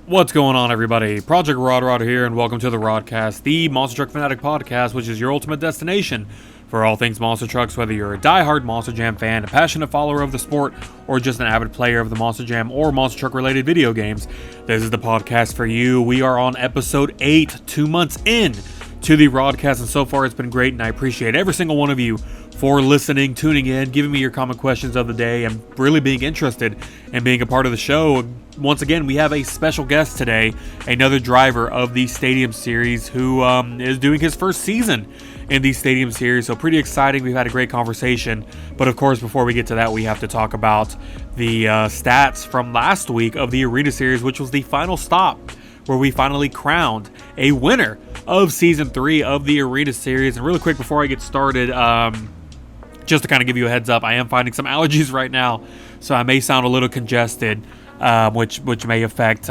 What's going on, everybody? Project Rod here, and welcome to the Rodcast, the Monster Truck Fanatic podcast, which is your ultimate destination for all things monster trucks, whether you're a die-hard Monster Jam fan, a passionate follower of the sport, or just an avid player of the Monster Jam or monster truck-related video games. This is the podcast for you. We are on episode 8, 2 months in to the Rodcast, and so far it's been great, and I appreciate every single one of you for listening, tuning in, giving me your common questions of the day, and really being interested in being a part of the show. Once again, we have a special guest today, another driver of the Stadium Series who is doing his first season in the Stadium Series, so pretty exciting. We've had a great conversation, but of course, before we get to that, we have to talk about the stats from last week of the Arena Series, which was the final stop where we finally crowned a winner of Season 3 of the Arena Series. And really quick, before I get started, just to kind of give you a heads up, I am finding some allergies right now, so I may sound a little congested, which may affect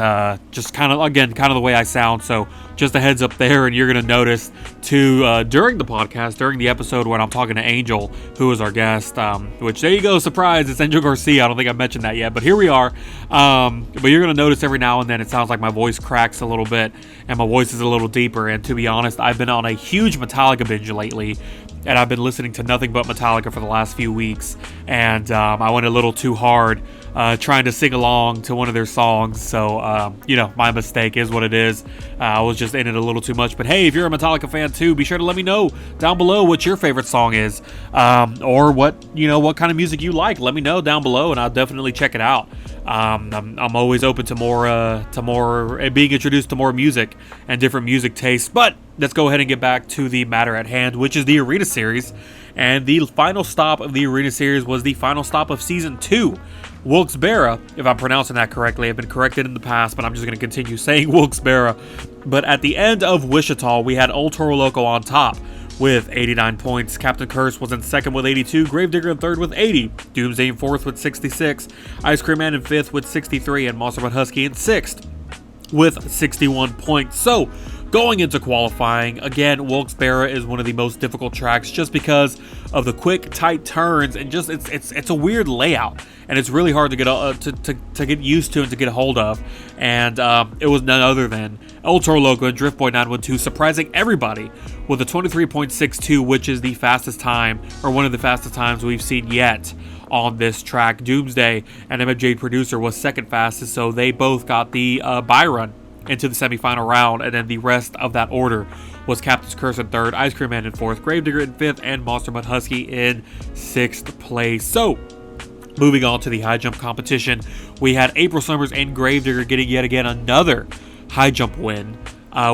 just kind of the way I sound. So just a heads up there, and you're going to notice too during the podcast, during the episode when I'm talking to Angel, who is our guest, which there you go, surprise, it's Angel Garcia. I don't think I mentioned that yet, but here we are. But you're going to notice every now and then it sounds like my voice cracks a little bit and my voice is a little deeper. And to be honest, I've been on a huge Metallica binge lately, and I've been listening to nothing but Metallica for the last few weeks, and I went a little too hard trying to sing along to one of their songs, so, my mistake is what it is. I was just in it a little too much, but hey, if you're a Metallica fan too, be sure to let me know down below what your favorite song is, or what kind of music you like. Let me know down below, and I'll definitely check it out. I'm always open to more being introduced to more music and different music tastes, but let's go ahead and get back to the matter at hand, which is the Arena Series. And the final stop of the Arena Series was the final stop of Season 2. Wilkes-Barre, if I'm pronouncing that correctly. I've been corrected in the past, but I'm just going to continue saying Wilkes-Barre. But at the end of Wichita, we had El Toro Loco on top with 89 points. Captain Curse was in second with 82, Gravedigger in third with 80, Doomsday in fourth with 66, Ice Cream Man in fifth with 63, and Monster Husky in sixth with 61 points. So, going into qualifying, again, Wilkes-Barre is one of the most difficult tracks just because of the quick, tight turns, and just it's a weird layout, and it's really hard to get to get used to and to get a hold of. And it was none other than El Toro Loco and Drift Boy 912 surprising everybody with a 23.62, which is the fastest time, or one of the fastest times we've seen yet on this track. Doomsday and MFJ Producer was second fastest, so they both got the bye run into the semifinal round, and then the rest of that order was Captain's Curse in third, Ice Cream Man in fourth, Gravedigger in fifth, and Monster Husky in sixth place. So, moving on to the high jump competition, we had April Summers and Gravedigger getting yet again another high jump win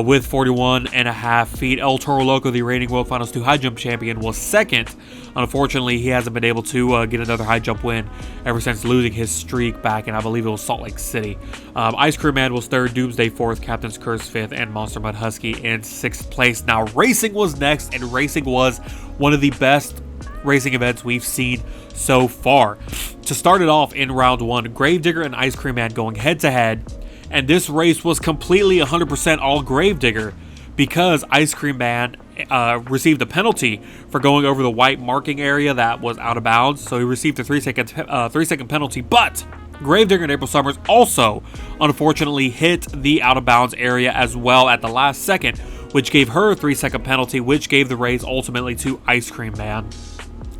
with 41.5 feet. El Toro Loco, the reigning World Finals 2 high jump champion, was second. Unfortunately, he hasn't been able to get another high jump win ever since losing his streak back in, I believe it was Salt Lake City. Ice Cream Man was third, Doomsday fourth, Captain's Curse fifth, and Monster Husky in sixth place. Now, racing was next, and racing was one of the best racing events we've seen so far. To start it off in round one, Gravedigger and Ice Cream Man going head to head, and this race was completely 100% all Gravedigger because Ice Cream Man received a penalty for going over the white marking area that was out of bounds, so he received a 3-second penalty. But Gravedigger and April Summers also unfortunately hit the out of bounds area as well at the last second, which gave her a 3-second penalty, which gave the race ultimately to Ice Cream Man.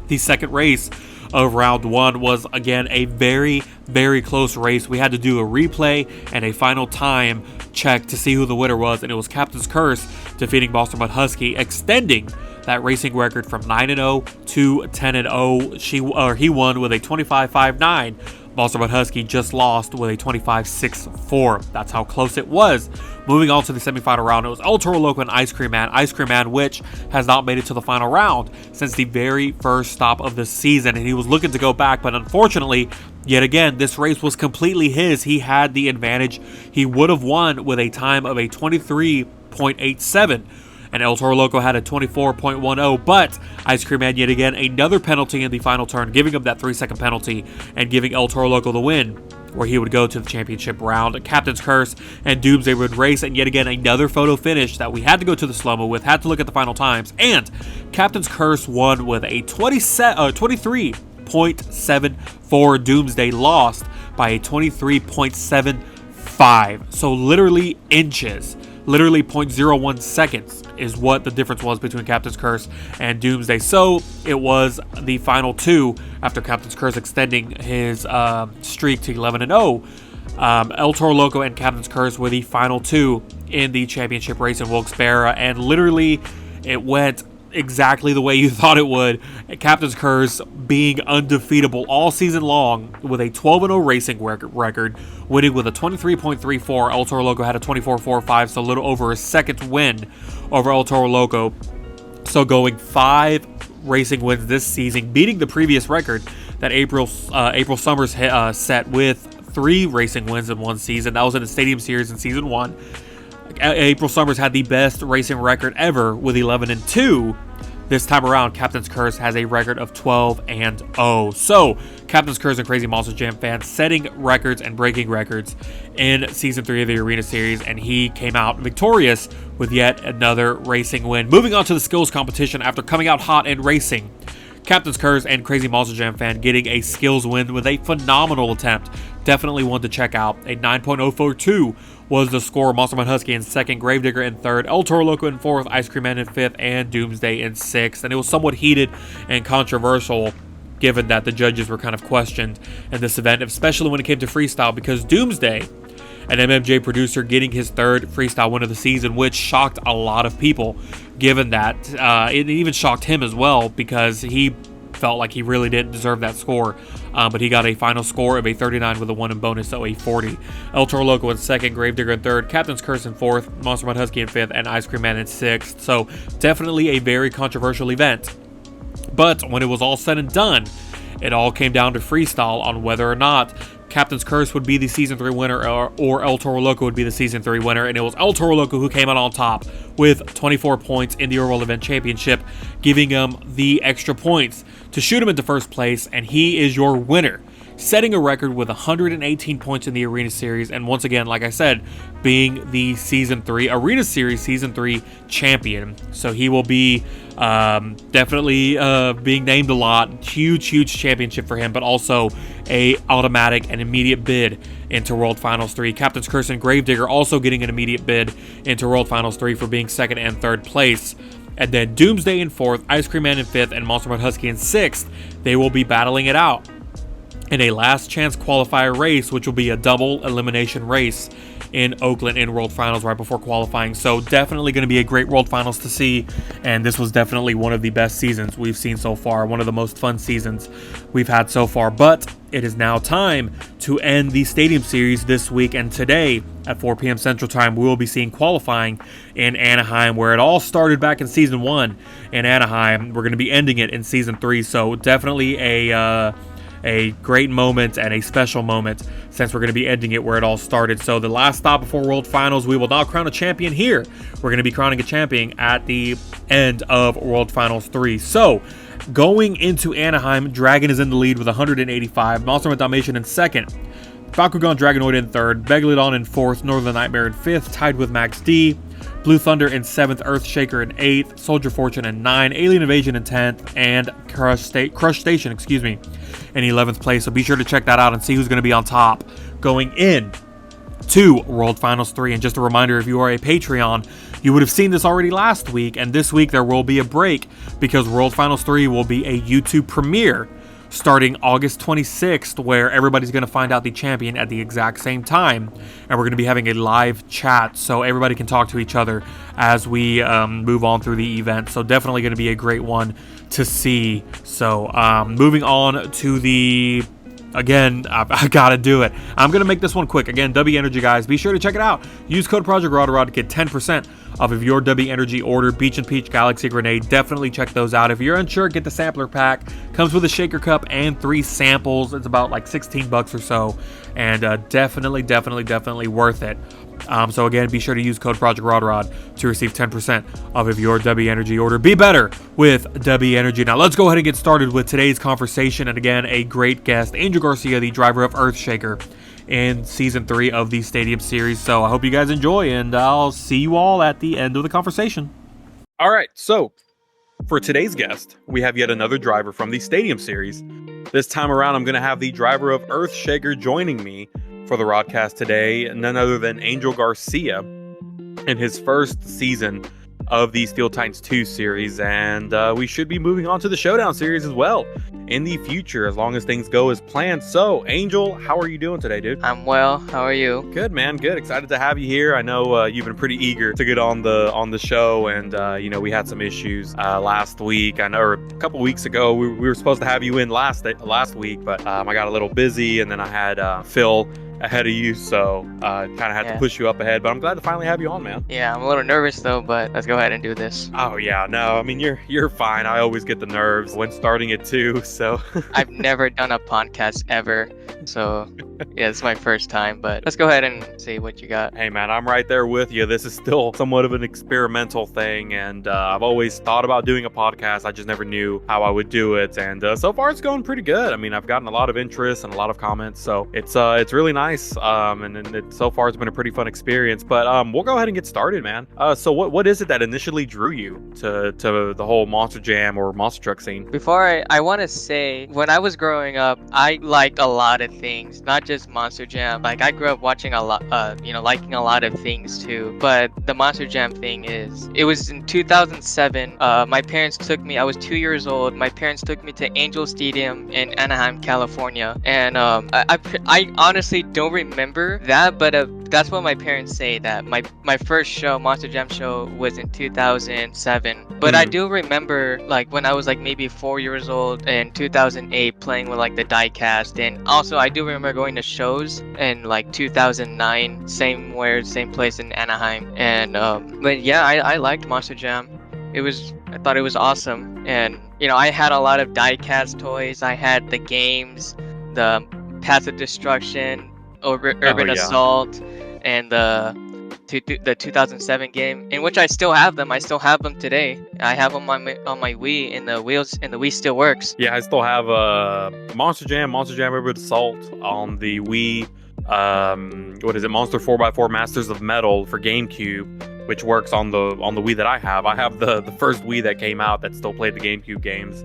The second race of round one was again a very, very close race. We had to do a replay and a final time check to see who the winner was, and it was Captain's Curse defeating Monster Husky, extending that racing record from 9-0 to 10-0. He won with a 25.59. Monster Husky just lost with a 25.64. That's how close it was. Moving on to the semifinal round, it was El Toro Loco and Ice Cream Man. Ice Cream Man, which has not made it to the final round since the very first stop of the season, and he was looking to go back, but unfortunately, yet again, this race was completely his. He had the advantage. He would have won with a time of a 23.87. And El Toro Loco had a 24.10, but Ice Cream Man yet again another penalty in the final turn, giving him that 3-second penalty and giving El Toro Loco the win, where he would go to the championship round. Captain's Curse and Doomsday would race, and yet again another photo finish that we had to go to the slow-mo with, had to look at the final times, and Captain's Curse won with a 23.74. Doomsday lost by a 23.75. 0.05. So literally inches. Literally 0.01 seconds is what the difference was between Captain's Curse and Doomsday. So it was the final two after Captain's Curse extending his streak to 11-0. El Toro Loco and Captain's Curse were the final two in the championship race in Wilkes-Barre, and literally it went exactly the way you thought it would. Captain's Curse being undefeatable all season long with a 12-0 racing record, winning with a 23.34. El Toro Loco had a 24.45, so a little over a second win over El Toro Loco. So going 5 racing wins this season, beating the previous record that April Summers set with 3 racing wins in one season. That was in the Stadium Series in season 1. April Summers had the best racing record ever with 11-2. This time around, Captain's Curse has a record of 12-0. So, Captain's Curse and Crazy Monster Jam fans setting records and breaking records in Season 3 of the Arena Series, and he came out victorious with yet another racing win. Moving on to the skills competition after coming out hot in racing. Captain's Curse and Crazy Monster Jam fan getting a skills win with a phenomenal attempt. Definitely one to check out. A 9.042 was the score. Monsterman Husky in second, Gravedigger in third, El Toro Loco in fourth, Ice Cream Man in fifth, and Doomsday in sixth. And it was somewhat heated and controversial given that the judges were kind of questioned in this event, especially when it came to freestyle, because Doomsday, an MMJ producer, getting his third freestyle win of the season, which shocked a lot of people, given that it even shocked him as well, because he felt like he really didn't deserve that score. But he got a final score of a 39 with a 1 in bonus, so a 40. El Toro Loco in second, Gravedigger in third, Captain's Curse in fourth, Monster Mud Husky in fifth, and Ice Cream Man in sixth. So definitely a very controversial event. But when it was all said and done, it all came down to freestyle on whether or not Captain's Curse would be the Season 3 winner or El Toro Loco would be the Season 3 winner, and it was El Toro Loco who came out on top with 24 points in the overall event championship, giving him the extra points to shoot him into first place, and he is your winner, setting a record with 118 points in the Arena Series, and once again, like I said, being the Season 3 Arena Series Season 3 champion. So he will be definitely being named a lot. Huge championship for him, but also a automatic and immediate bid into World Finals 3. Captain's Curse and Gravedigger also getting an immediate bid into World Finals 3 for being second and third place. And then Doomsday in fourth, Ice Cream Man in fifth, and Monster Mud Husky in sixth. They will be battling it out in a last chance qualifier race, which will be a double elimination race in Oakland in World Finals right before qualifying. So definitely going to be a great World Finals to see, and this was definitely one of the best seasons we've seen so far, one of the most fun seasons we've had so far. But it is now time to end the Stadium Series this week, and today at 4 p.m. Central Time, we will be seeing qualifying in Anaheim, where it all started back in Season 1 in Anaheim. We're going to be ending it in Season 3, so definitely a great moment and a special moment, since we're going to be ending it where it all started. So the last stop before World Finals, we will now crown a champion here. We're going to be crowning a champion at the end of World Finals 3. So going into Anaheim, Dragon is in the lead with 185, Monster with Dalmatian in second, Bakugan Dragonoid in third, Megalodon in fourth, Northern Nightmare in fifth, tied with Max D, Blue Thunder in 7th, Earthshaker in 8th, Soldier Fortune in 9th, Alien Invasion in 10th, and Crush Station, in 11th place. So be sure to check that out and see who's going to be on top going in to World Finals 3. And just a reminder, if you are a Patreon, you would have seen this already last week, and this week there will be a break because World Finals 3 will be a YouTube premiere starting August 26th, where everybody's going to find out the champion at the exact same time, and we're going to be having a live chat so everybody can talk to each other as we move on through the event. So definitely going to be a great one to see. So moving on to the... Again, I gotta do it. I'm gonna make this one quick. Again, W Energy, guys, be sure to check it out. Use code Project Rod to get 10% off of your W Energy order. Beach and Peach, Galaxy Grenade, definitely check those out. If you're unsure, get the sampler pack. Comes with a shaker cup and 3 samples. It's about like $16 or so, and definitely worth it. So again, be sure to use code Project Rod to receive 10% off of your W Energy order. Be better with W Energy. Now let's go ahead and get started with today's conversation. And again, a great guest, Angel Garcia, the driver of Earthshaker in Season 3 of the Stadium Series. So I hope you guys enjoy, and I'll see you all at the end of the conversation. All right, so for today's guest, we have yet another driver from the Stadium Series. This time around, I'm going to have the driver of Earthshaker joining me for the Rodcast today, none other than Angel Garcia in his first season of the Steel Titans 2 series, and we should be moving on to the Showdown series as well in the future, as long as things go as planned. So, Angel, how are you doing today, dude? I'm well. How are you? Good, man. Good. Excited to have you here. I know you've been pretty eager to get on the show, and we had some issues last week. I know, or a couple weeks ago, we were supposed to have you in last week, but I got a little busy, and then I had Phil ahead of you, so kind of had to push you up ahead, but I'm glad to finally have you on, man. Yeah, I'm a little nervous though, but let's go ahead and do this. Oh yeah, no, I mean you're fine. I always get the nerves when starting it too, so I've never done a podcast ever, so yeah, it's my first time, but let's go ahead and see what you got. Hey man, I'm right there with you. This is still somewhat of an experimental thing, and I've always thought about doing a podcast. I just never knew how I would do it, and so far it's going pretty good. I mean, I've gotten a lot of interest and a lot of comments, so it's really nice. And so far it's been a pretty fun experience, but we'll go ahead and get started, man. So what is it that initially drew you to the whole Monster Jam or Monster Truck scene? Before I want to say, when I was growing up, I liked a lot of things, not just Monster Jam. Like, I grew up watching a lot, liking a lot of things too, but the Monster Jam thing it was in 2007. My parents took me, I was 2 years old, my parents took me to Angel Stadium in Anaheim, California, and I honestly don't remember that, but that's what my parents say, that my first show, Monster Jam show, was in 2007. But I do remember, like, when I was like maybe 4 years old in 2008, playing with like the diecast, and also I do remember going to shows in like 2009, same place in Anaheim, and but yeah, I liked Monster Jam. I thought it was awesome, and I had a lot of diecast toys. I had the games, the Path of Destruction, Urban Assault, and the 2007 game, in which I still have them. I still have them today. I have them on my Wii, and the Wii still works. Yeah, I still have Monster Jam Urban Assault on the Wii. What is it? Monster 4x4 Masters of Metal for GameCube, which works on the Wii that I have. I have the first Wii that came out that still played the GameCube games.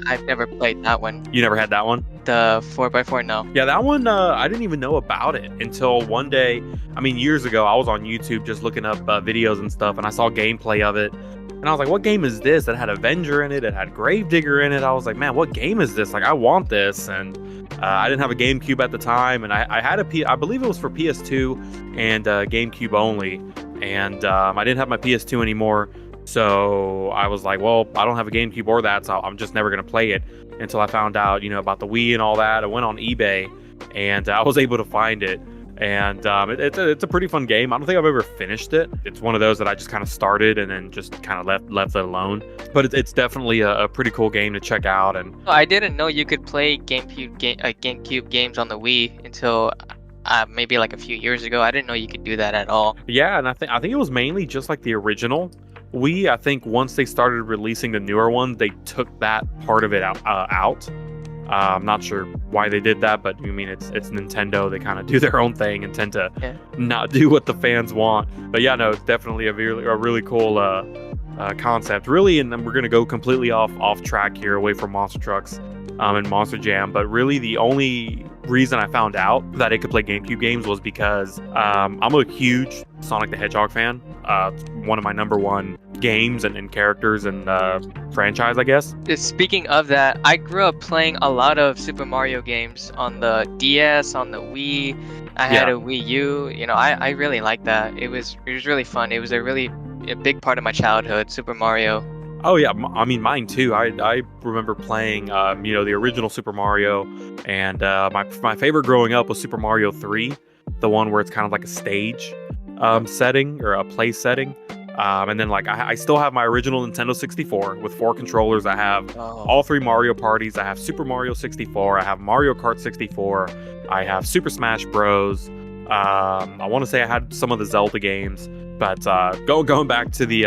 I've never played that one. You never had that one? The 4x4, no. Yeah, that one, I didn't even know about it until one day. I mean, years ago, I was on YouTube just looking up videos and stuff, and I saw gameplay of it. And I was like, what game is this? It had Avenger in it. It had Gravedigger in it. I was like, man, what game is this? Like, I want this. And I didn't have a GameCube at the time. And I had I believe it was for PS2 and GameCube only. And I didn't have my PS2 anymore. So I was like, well, I don't have a GameCube or that, so I'm just never going to play it until I found out, about the Wii and all that. I went on eBay, and I was able to find it. And it's a pretty fun game. I don't think I've ever finished it. It's one of those that I just kind of started and then just kind of left it alone. But it's definitely a pretty cool game to check out. And I didn't know you could play GameCube games on the Wii until maybe like a few years ago. I didn't know you could do that at all. Yeah, and I think it was mainly just like the original Wii. I think once they started releasing the newer one, they took that part of it out. I'm not sure why they did that, but I mean, it's Nintendo. They kind of do their own thing and tend to not do what the fans want. But yeah, no, it's definitely a really cool concept. Really, and then we're gonna go completely off track here, away from Monster Trucks and Monster Jam. But really, the only reason I found out that it could play GameCube games was because I'm a huge Sonic the Hedgehog fan. It's one of my number one games and characters and franchise, I guess. Speaking of that, I grew up playing a lot of Super Mario games on the DS, on the Wii. I had a Wii U. I really liked that. It was really fun. It was a big part of my childhood, Super Mario. Oh yeah, I mean mine too. I remember playing the original Super Mario, and my favorite growing up was Super Mario 3, the one where it's kind of like a stage setting or a play setting. And then like I still have my original Nintendo 64 with 4 controllers. I have all 3 Mario parties. I have Super Mario 64. I have Mario Kart 64. I have Super Smash Bros. I want to say I had some of the Zelda games, but going back to the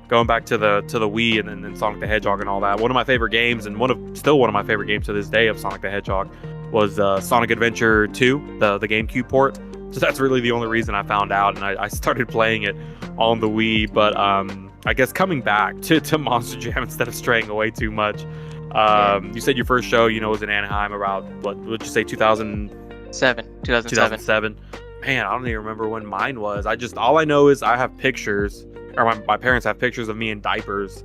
Wii and then Sonic the Hedgehog and all that. One of my favorite games, and still one of my favorite games to this day of Sonic the Hedgehog, was Sonic Adventure 2, the GameCube port. So that's really the only reason I found out, and I started playing it on the Wii. But I guess coming back to Monster Jam instead of straying away too much. You said your first show, was in Anaheim about, what would you say, 2007? 2007. 2007. Man, I don't even remember when mine was. All I know is I have pictures, or my parents have pictures of me in diapers.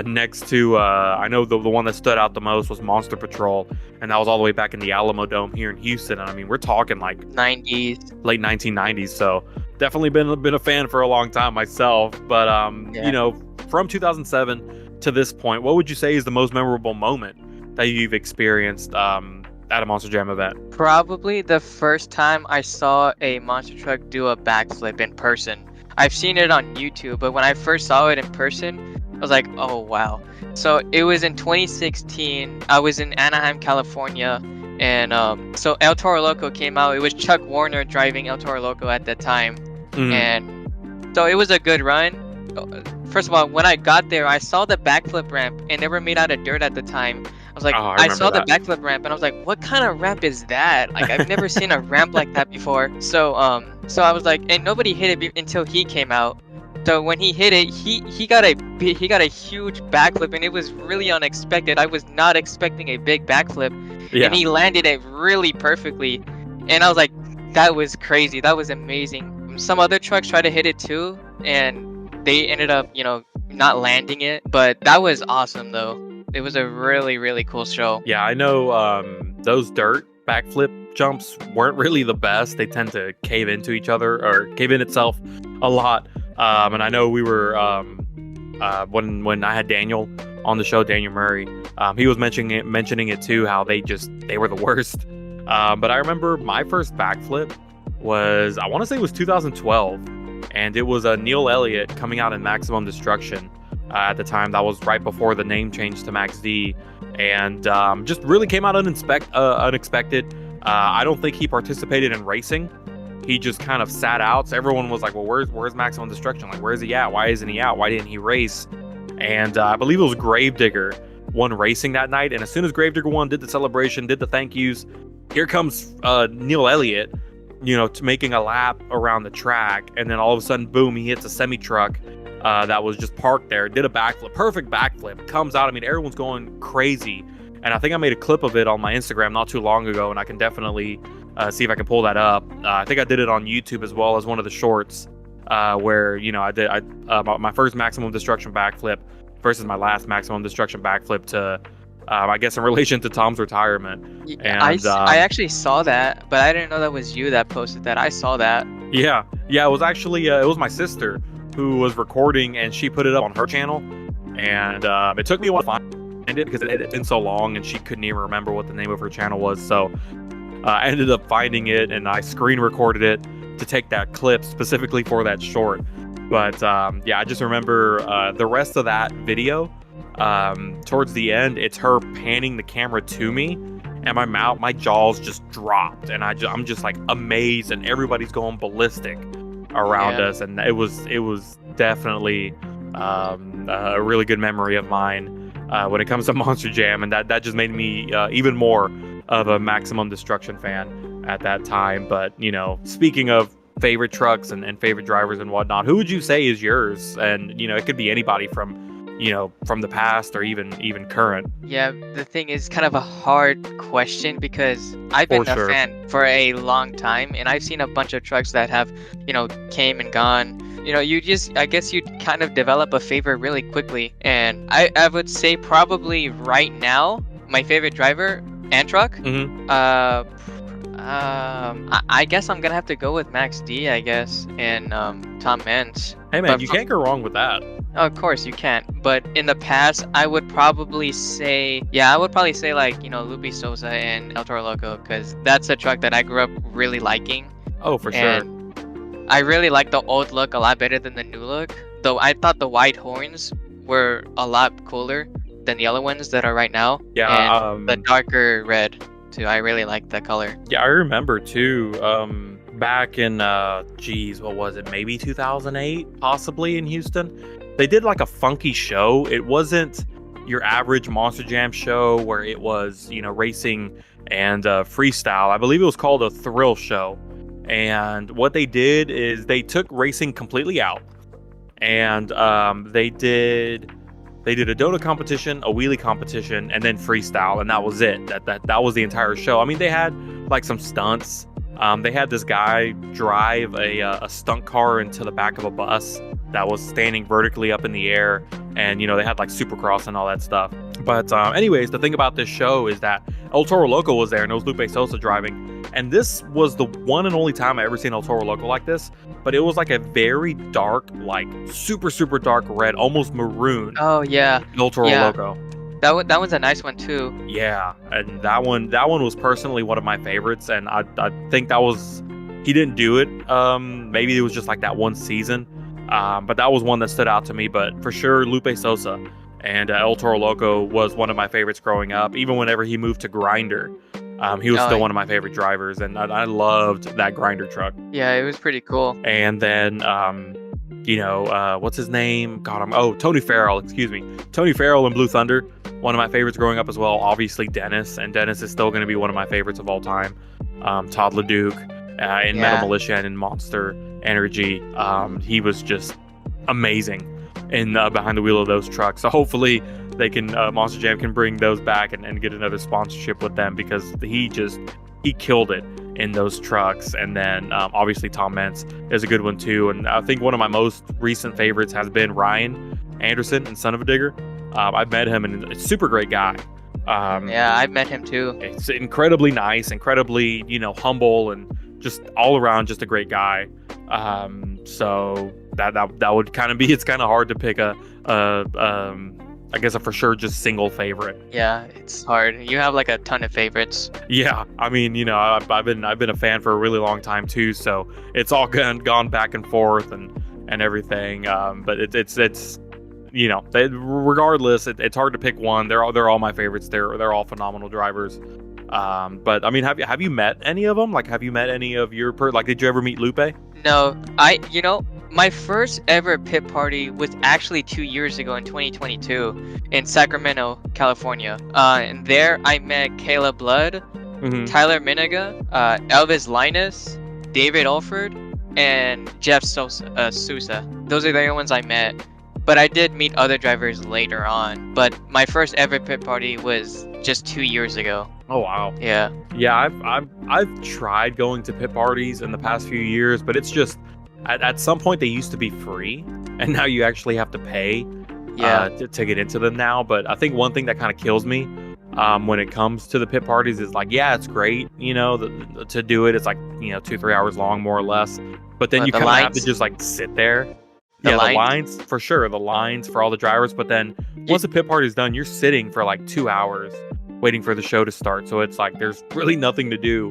Next to, I know the one that stood out the most was Monster Patrol, and that was all the way back in the Alamo Dome here in Houston. And I mean, we're talking like 90s. late 1990s. So definitely been a fan for a long time myself. But Yeah. you know, from 2007 to this point, what would you say is the most memorable moment that you've experienced at a Monster Jam event? Probably the first time I saw a monster truck do a backflip in person. I've seen it on YouTube, but when I first saw it in person, I was like, oh wow. So it was in 2016. I was in Anaheim, California, and so El Toro Loco came out. It was Chuck Warner driving El Toro Loco at that time, and so it was a good run. First of all, when I got there, I saw the backflip ramp, and they were made out of dirt at the time. I was like, I saw the backflip ramp, and I was like, what kind of ramp is that? Like, I've never seen a ramp like that before. So I was like, and nobody hit it until he came out. So when he hit it, he got a huge backflip, and it was really unexpected. I was not expecting a big backflip, and he landed it really perfectly. And I was like, that was crazy. That was amazing. Some other trucks tried to hit it too, and they ended up, not landing it. But that was awesome, though. It was a really, really cool show. Yeah, I know those dirt backflip jumps weren't really the best. They tend to cave into each other or cave in itself a lot. And I know we were when I had Daniel on the show, Daniel Murray, he was mentioning it too, how they were the worst. But I remember my first backflip was, I want to say it was 2012, and it was a Neil Elliott coming out in Maximum Destruction. At the time, that was right before the name change to Max D, and just really came out unexpected. I don't think he participated in racing. He just kind of sat out. So everyone was like, well, where's Maximum Destruction? Like, where's he at? Why isn't he out? Why didn't he race? And I believe it was Gravedigger won racing that night. And as soon as Gravedigger won, did the celebration, did the thank yous, here comes Neil Elliott, making a lap around the track. And then all of a sudden, boom, he hits a semi-truck that was just parked there, did a backflip, perfect backflip, comes out. I mean, everyone's going crazy. And I think I made a clip of it on my Instagram not too long ago, and I can definitely see if I can pull that up. I think I did it on YouTube as well as one of the shorts where, I did my first Maximum Destruction backflip versus my last Maximum Destruction backflip to, I guess, in relation to Tom's retirement. And I actually saw that, but I didn't know that was you that posted that. I saw that. Yeah, it was actually, it was my sister who was recording, and she put it up on her channel. And it took me a while to find it because it had been so long and she couldn't even remember what the name of her channel was. So I ended up finding it, and I screen recorded it to take that clip specifically for that short. But I just remember the rest of that video. Towards the end, it's her panning the camera to me, and my jaws just dropped, and I'm just like amazed, and everybody's going ballistic around us, and it was definitely a really good memory of mine when it comes to Monster Jam, and that just made me even more of a Maximum Destruction fan at that time. But speaking of favorite trucks and favorite drivers and whatnot, who would you say is yours? And it could be anybody from the past or even current. Yeah, the thing is kind of a hard question because I've been a fan for a long time, and I've seen a bunch of trucks that have came and gone. I guess you kind of develop a favorite really quickly, and I would say probably right now my favorite driver and truck. I guess I'm gonna have to go with Max D, I guess, and Tom Meents. Hey man, you can't go wrong with that. Of course you can't. But in the past, I would probably say like, Lupe Souza and El Toro Loco, because that's a truck that I grew up really liking. Oh, for sure. I really like the old look a lot better than the new look. Though I thought the white horns were a lot cooler than the other ones that are right now. Yeah. And the darker red too. I really like that color. Yeah, I remember too. Back in what was it? Maybe 2008, possibly in Houston. They did like a funky show. It wasn't your average Monster Jam show where it was, racing and freestyle. I believe it was called a thrill show. And what they did is they took racing completely out. And they did They did a donut competition, a wheelie competition, and then freestyle, and that was it. That was the entire show. I mean, they had like some stunts. They had this guy drive a stunt car into the back of a bus that was standing vertically up in the air, and they had like Supercross and all that stuff. But anyways, the thing about this show is that El Toro Loco was there, and it was Lupe Sosa driving. And this was the one and only time I ever seen El Toro Loco like this. But it was like a very dark, like super, super dark red, almost maroon. Oh yeah. El Toro Loco. That one's a nice one too. Yeah, and that one was personally one of my favorites, and I think he didn't do it. Maybe it was just like that one season. But that was one that stood out to me. But for sure, Lupe Sosa and El Toro Loco was one of my favorites growing up. Even whenever he moved to Grinder. He was still one of my favorite drivers, and I loved that Grinder truck. Yeah, it was pretty cool. And then, what's his name? Tony Farrell, excuse me. Tony Farrell and Blue Thunder, one of my favorites growing up as well. Obviously, Dennis, and Dennis is still going to be one of my favorites of all time. Todd LeDuc in Metal Militia and in Monster Energy. He was just amazing in behind the wheel of those trucks. So hopefully they can Monster Jam can bring those back and get another sponsorship with them, because he killed it in those trucks. And then obviously Tom Mentz is a good one too. And I think one of my most recent favorites has been Ryan Anderson and Son of a Digger. I've met him, and it's a super great guy. I've met him too. It's incredibly nice, incredibly humble, and just all around just a great guy. So that would kind of be, it's kind of hard to pick I guess a for sure just single favorite. Yeah, it's hard. You have like a ton of favorites. Yeah, I mean, I've been a fan for a really long time too, so it's all gone back and forth and everything. But it's regardless, it's hard to pick one. They're all my favorites. They're all phenomenal drivers. But I mean, have you met any of them? Like, have you met any of your did you ever meet Lupe? No, my first ever pit party was actually 2 years ago in 2022 in Sacramento, California. And there I met Caleb Blood, Tyler Miniga, Elvis Linus, David Alford, and Jeff Sousa. Those are the only ones I met. But I did meet other drivers later on. But my first ever pit party was just 2 years ago. Oh wow. Yeah. Yeah, I've tried going to pit parties in the past few years, but it's just at some point they used to be free, and now you actually have to pay to get into them now. But I think one thing that kind of kills me when it comes to the pit parties is like, yeah, it's great, to do it. It's like 2-3 hours long, more or less. But then you kind of have to just like sit there. The lines for sure, the lines for all the drivers. But then once the pit party is done, you're sitting for like 2 hours waiting for the show to start. So it's like there's really nothing to do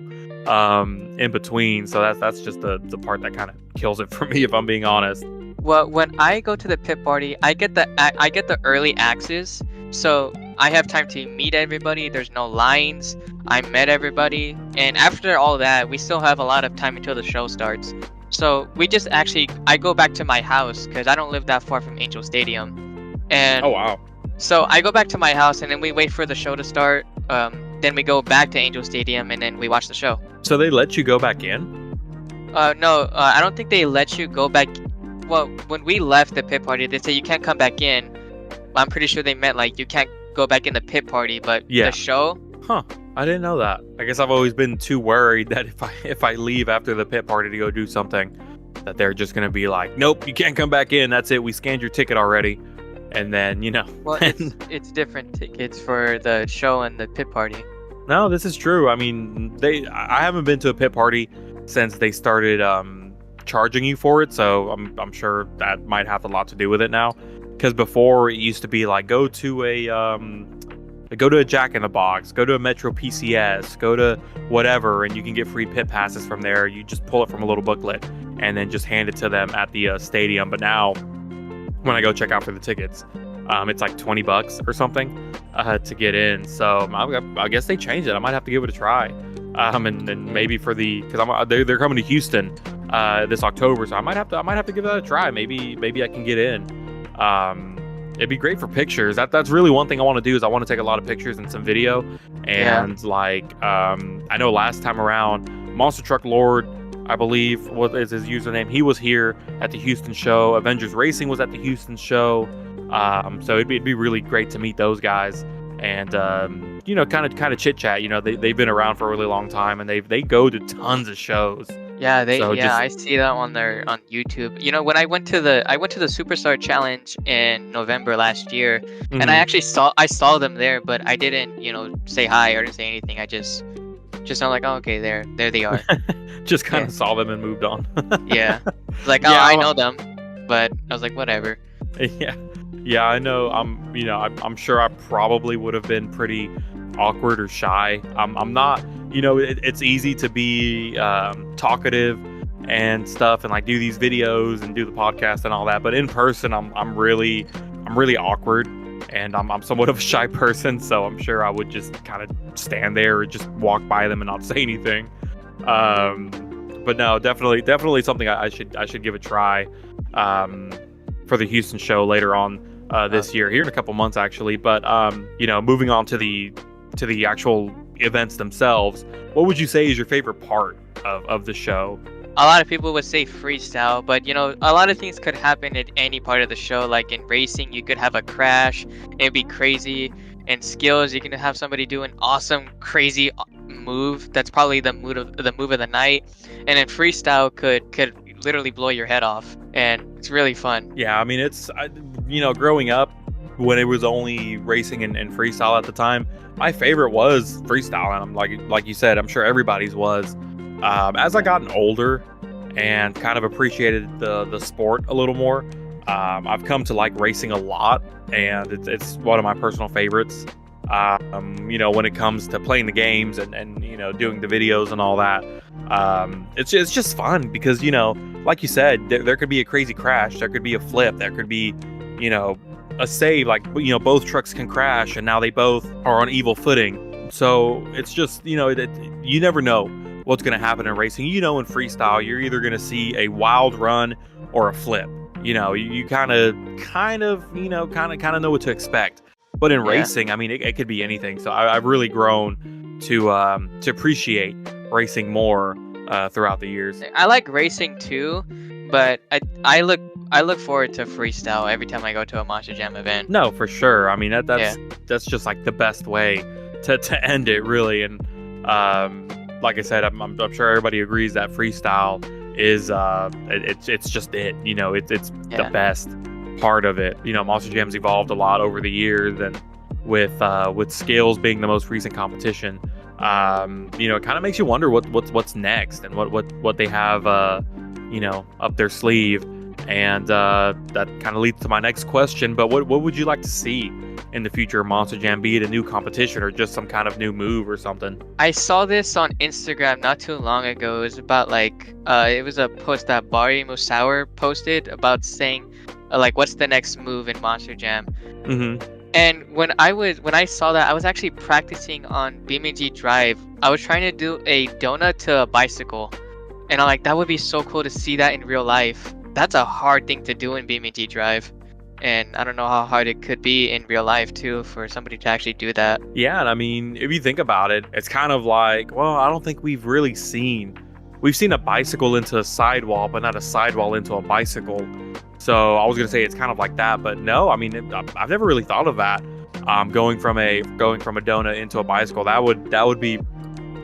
in between. So that's just the part that kind of kills it for me, if I'm being honest. Well, when I go to the pit party, I get the early access, so I have time to meet everybody. There's no lines. I met everybody, and after all that, we still have a lot of time until the show starts. So I go back to my house because I don't live that far from Angel Stadium. And oh wow. So I go back to my house, and then we wait for the show to start. Then we go back to Angel Stadium, and then we watch the show. So they let you go back in? No, I don't think they let you go back. Well, when we left the pit party, they said you can't come back in. I'm pretty sure they meant like you can't go back in the pit party, but the show. Huh. I didn't know that. I guess I've always been too worried that if I leave after the pit party to go do something, that they're just gonna be like, nope, you can't come back in. That's it. We scanned your ticket already. And then, Well, it's different tickets for the show and the pit party. No, this is true. I mean, I haven't been to a pit party since they started charging you for it. So I'm sure that might have a lot to do with it now. Because before it used to be like, go to a Jack in the Box, go to a Metro PCS, go to whatever, and you can get free pit passes from there. You just pull it from a little booklet and then just hand it to them at the stadium. But now, when I go check out for the tickets, it's like $20 or something to get in. So I guess they changed it. I might have to give it a try. And maybe because they're coming to Houston this October, so I might have to give that a try. Maybe I can get in. It'd be great for pictures. That's really one thing I want to do, is I want to take a lot of pictures and some video. And I know last time around, Monster Truck Lord, I believe, what is his username? He was here at the Houston show. Avengers Racing was at the Houston show. So it'd be really great to meet those guys and kind of chit chat. They've been around for a really long time and they go to tons of shows. Yeah, So just I see that on YouTube. When I went to the Superstar Challenge in November last year, and I mhm. actually saw them there, but I didn't, say hi or didn't say anything. I just I'm like, oh, okay, there they are. Just kind Yeah. of saw them and moved on. Yeah. It's like, oh, Yeah, I know them, but I was like, whatever. yeah, yeah. I know. I'm sure I probably would have been pretty awkward or shy. I'm not. It's easy to be talkative and stuff, and like do these videos and do the podcast and all that. But in person, I'm really awkward, and I'm somewhat of a shy person. So I'm sure I would just kind of stand there or just walk by them and not say anything. But no, definitely something I should give a try. For the Houston show later on this year, here in a couple months actually. But moving on to the actual events themselves, what would you say is your favorite part of the show? A lot of people would say freestyle, but a lot of things could happen at any part of the show. Like in racing, you could have a crash, it'd be crazy. In skills, you can have somebody do an awesome, crazy move. That's probably the move of the night. And in freestyle, could literally blow your head off, and it's really fun. Yeah, I mean, growing up when it was only racing and freestyle at the time, my favorite was freestyle, and I'm like you said, I'm sure everybody's was. As I gotten older and kind of appreciated the sport a little more, I've come to like racing a lot, and it's one of my personal favorites. When it comes to playing the games and doing the videos and all that, it's just fun because like you said, there could be a crazy crash, there could be a flip, there could be a save, like both trucks can crash and now they both are on evil footing. So it's just you never know what's going to happen in racing. In freestyle, you're either going to see a wild run or a flip. You kind of know what to expect. But in racing, I mean, it could be anything. So I've really grown to appreciate racing more throughout the years. I like racing too, but I look forward to freestyle every time I go to a Monster Jam event. No, for sure. I mean, that's just like the best way to end it, really. And like I said, I'm sure everybody agrees that freestyle is it's just it. It's the best part of it. Monster Jam's evolved a lot over the years, and with skills being the most recent competition, it kind of makes you wonder what's next and what they have up their sleeve. And that kind of leads to my next question. But what would you like to see in the future of Monster Jam, be it a new competition or just some kind of new move or something? I saw this on Instagram not too long ago. It was about it was a post that Bari Musauer posted about saying what's the next move in Monster Jam. Mm-hmm. And when I saw that, I was actually practicing on BeamNG Drive. I was trying to do a donut to a bicycle, and I'm like, that would be so cool to see that in real life. That's a hard thing to do in BeamNG Drive, and I don't know how hard it could be in real life too for somebody to actually do that. Yeah, and I mean, if you think about it, it's kind of like, well, I don't think we've seen a bicycle into a sidewall, but not a sidewall into a bicycle. So I was gonna say it's kind of like that, but no, I mean, I've never really thought of that. Going from a donut into a bicycle, that would be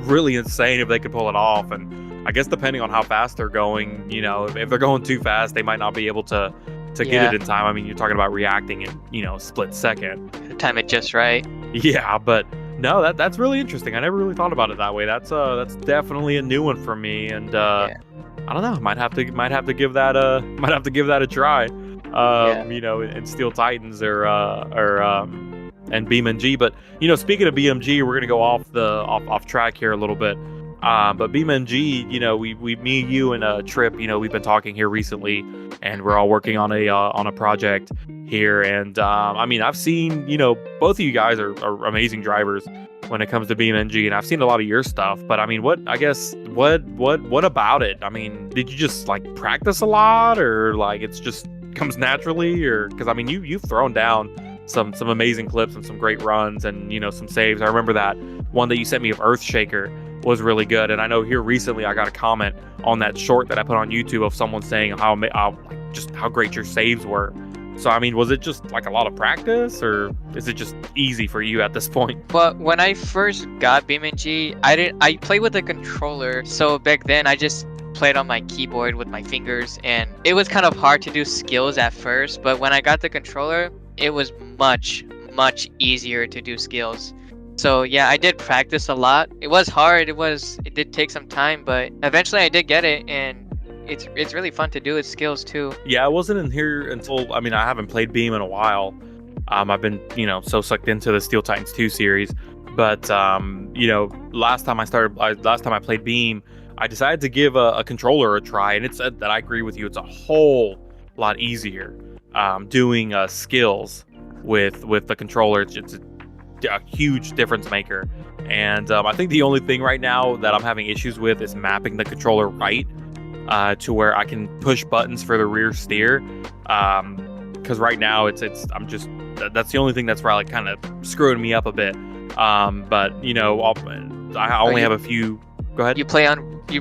really insane if they could pull it off. And I guess depending on how fast they're going, if they're going too fast, they might not be able to get it in time. I mean, you're talking about reacting in a split second. Time it just right. Yeah, but no, that's really interesting. I never really thought about it that way. That's definitely a new one for me, and I don't know. Might have to give that a try. In Steel Titans or and BeamNG. But speaking of BeamNG, we're gonna go off track here a little bit. But BeamNG, me, you, and Trip, we've been talking here recently, and we're all working on a project here. And I mean, I've seen both of you guys are amazing drivers when it comes to BeamNG, and I've seen a lot of your stuff. But I mean, what about it? I mean, did you just like practice a lot, or like it's just comes naturally, or because I mean, you've thrown down some amazing clips and some great runs and some saves. I remember that one that you sent me of Earthshaker was really good, and I know here recently I got a comment on that short that I put on YouTube of someone saying how great your saves were. So, I mean, was it just like a lot of practice, or is it just easy for you at this point? But when I first got BeamNG, I played with a controller. So back then I just played on my keyboard with my fingers, and it was kind of hard to do skills at first, but when I got the controller, it was much easier to do skills. So yeah, I did practice a lot. It was hard. It did take some time, but eventually I did get it, and it's really fun to do with skills too. Yeah, I wasn't in here until, I mean, I haven't played Beam in a while. I've been, so sucked into the Steel Titans 2 series. But, last time I played Beam, I decided to give a controller a try. And it's that I agree with you. It's a whole lot easier doing skills with the controller. It's a huge difference maker. And I think the only thing right now that I'm having issues with is mapping the controller right to where I can push buttons for the rear steer. Because right now that's the only thing that's probably kind of screwing me up a bit. But I only have a few. Go ahead. You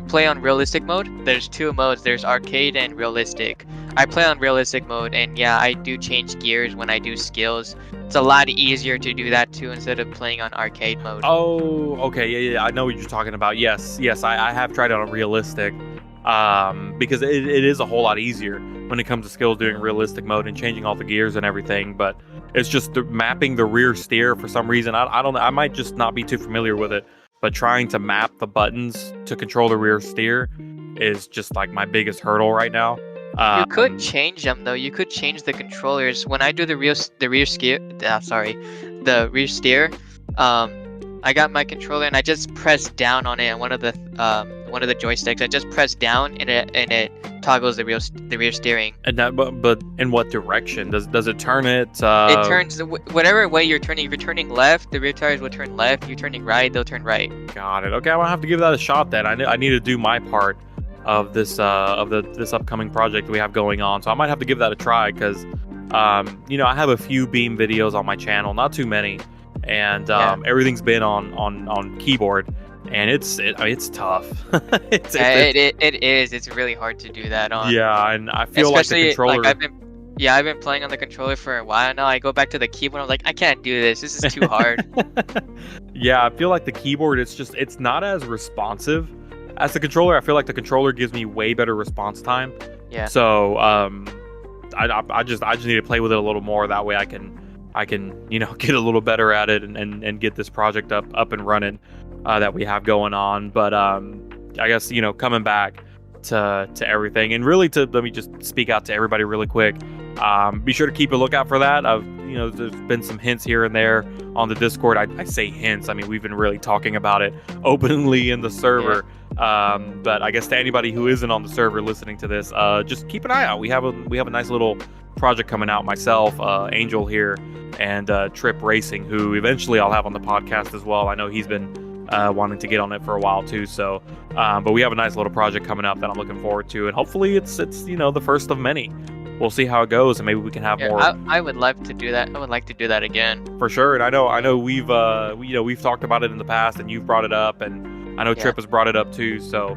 play on realistic mode? There's two modes. There's arcade and realistic. I play on realistic mode, and yeah, I do change gears when I do skills. It's a lot easier to do that too instead of playing on arcade mode. Oh, okay, yeah, I know what you're talking about. Yes, I have tried it on realistic, because it is a whole lot easier when it comes to skills doing realistic mode and changing all the gears and everything. But it's just mapping the rear steer for some reason. I don't know. I might just not be too familiar with it. But trying to map the buttons to control the rear steer is just like my biggest hurdle right now. You could change them though. You could change the controllers. When I do the rear steer, I got my controller and I just press down on it, and one of the joysticks. I just press down and it toggles the rear steering. And that, but in what direction does it turn it? It turns whatever way you're turning. If you're turning left, the rear tires will turn left. If you're turning right, they'll turn right. Got it. Okay, I'm gonna have to give that a shot then. I need to do my part of this this upcoming project we have going on. So I might have to give that a try because I have a few Beam videos on my channel, not too many, and everything's been on keyboard. And it's tough. It is. It's really hard to do that on. Yeah, and I feel like the controller. I've been playing on the controller for a while now. I go back to the keyboard. I'm like, I can't do this. This is too hard. Yeah, I feel like the keyboard. It's not as responsive as the controller. I feel like the controller gives me way better response time. Yeah. So I just need to play with it a little more. That way I can get a little better at it and get this project up and running. That we have going on. But I guess coming back to everything, and really let me just speak out to everybody really quick. Be sure to keep a lookout for that. There's been some hints here and there on the Discord. I say hints. I mean, we've been really talking about it openly in the server. Yeah. But I guess to anybody who isn't on the server listening to this, just keep an eye out. We have a nice little project coming out. Myself, Angel here, and Trip Racing, who eventually I'll have on the podcast as well. I know he's been wanting to get on it for a while too. So, but we have a nice little project coming up that I'm looking forward to, and hopefully it's the first of many. We'll see how it goes, and maybe we can have more. I would love to do that. I would like to do that again. For sure, and I know we've talked about it in the past, and you've brought it up, and I know Trip has brought it up too. So,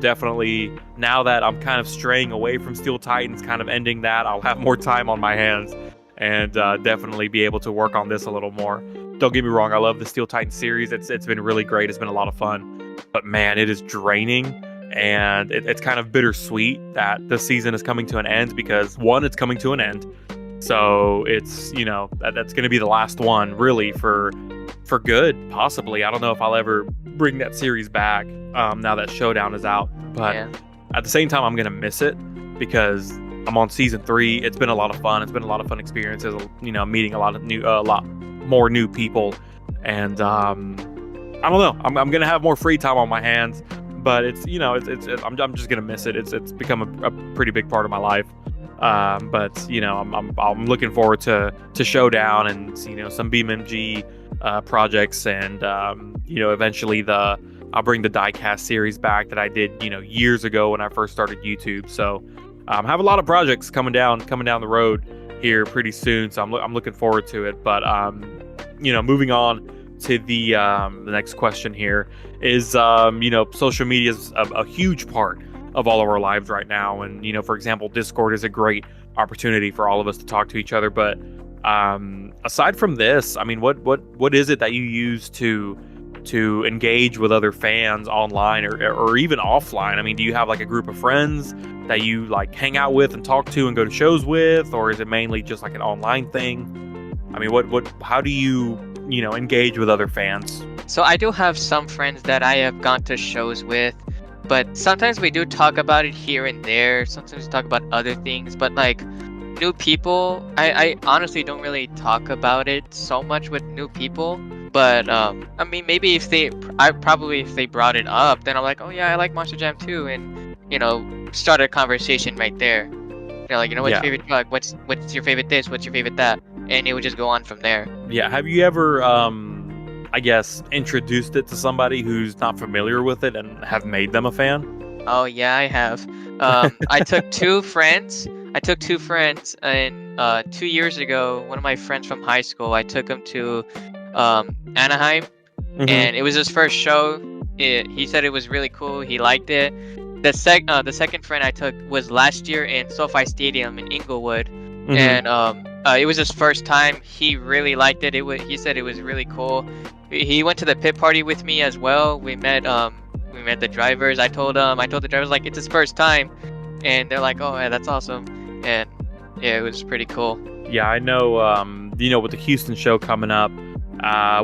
definitely now that I'm kind of straying away from Steel Titans, kind of ending that, I'll have more time on my hands, and definitely be able to work on this a little more. Don't get me wrong, I love the Steel Titans series. It's been really great. It's been a lot of fun, but man, it is draining. And it's kind of bittersweet that this season is coming to an end because, one, it's coming to an end. So it's, that's going to be the last one, really, for good, possibly. I don't know if I'll ever bring that series back now that Showdown is out. But at the same time, I'm going to miss it because I'm on season 3. It's been a lot of fun. It's been a lot of fun experiences, meeting a lot more new people. And I don't know. I'm going to have more free time on my hands. But I'm just gonna miss it. It's become a pretty big part of my life. But I'm looking forward to Showdown and some BeamNG projects, and eventually I'll bring the diecast series back that I did years ago when I first started YouTube. So I have a lot of projects coming down the road here pretty soon. So I'm looking forward to it. But moving on to the next question here is social media is a huge part of all of our lives right now. And for example, Discord is a great opportunity for all of us to talk to each other. But aside from this, I mean, what is it that you use to engage with other fans online or even offline? I mean, do you have like a group of friends that you like hang out with and talk to and go to shows with, or is it mainly just like an online thing? I mean, how do you engage with other fans? So I do have some friends that I have gone to shows with, but sometimes we do talk about it here and there. Sometimes we talk about other things, but like new people, I honestly don't really talk about it so much with new people. But I mean, maybe if they brought it up, then I'm like, oh yeah, I like Monster Jam too, and start a conversation right there. Like, what's your favorite drug? What's your favorite this? What's your favorite that? And it would just go on from there. Yeah. Have you ever, I guess, introduced it to somebody who's not familiar with it and have made them a fan? Oh yeah, I have. I took two friends. And 2 years ago, one of my friends from high school, I took him to Anaheim, and it was his first show. He said it was really cool. He liked it. The second friend I took was last year in SoFi Stadium in Inglewood, and it was his first time. He really liked it. He said it was really cool. He went to the pit party with me as well. We met the drivers. I told the drivers like it's his first time, and they're like, oh yeah, that's awesome. And yeah, it was pretty cool. Yeah, I know. With the Houston show coming up,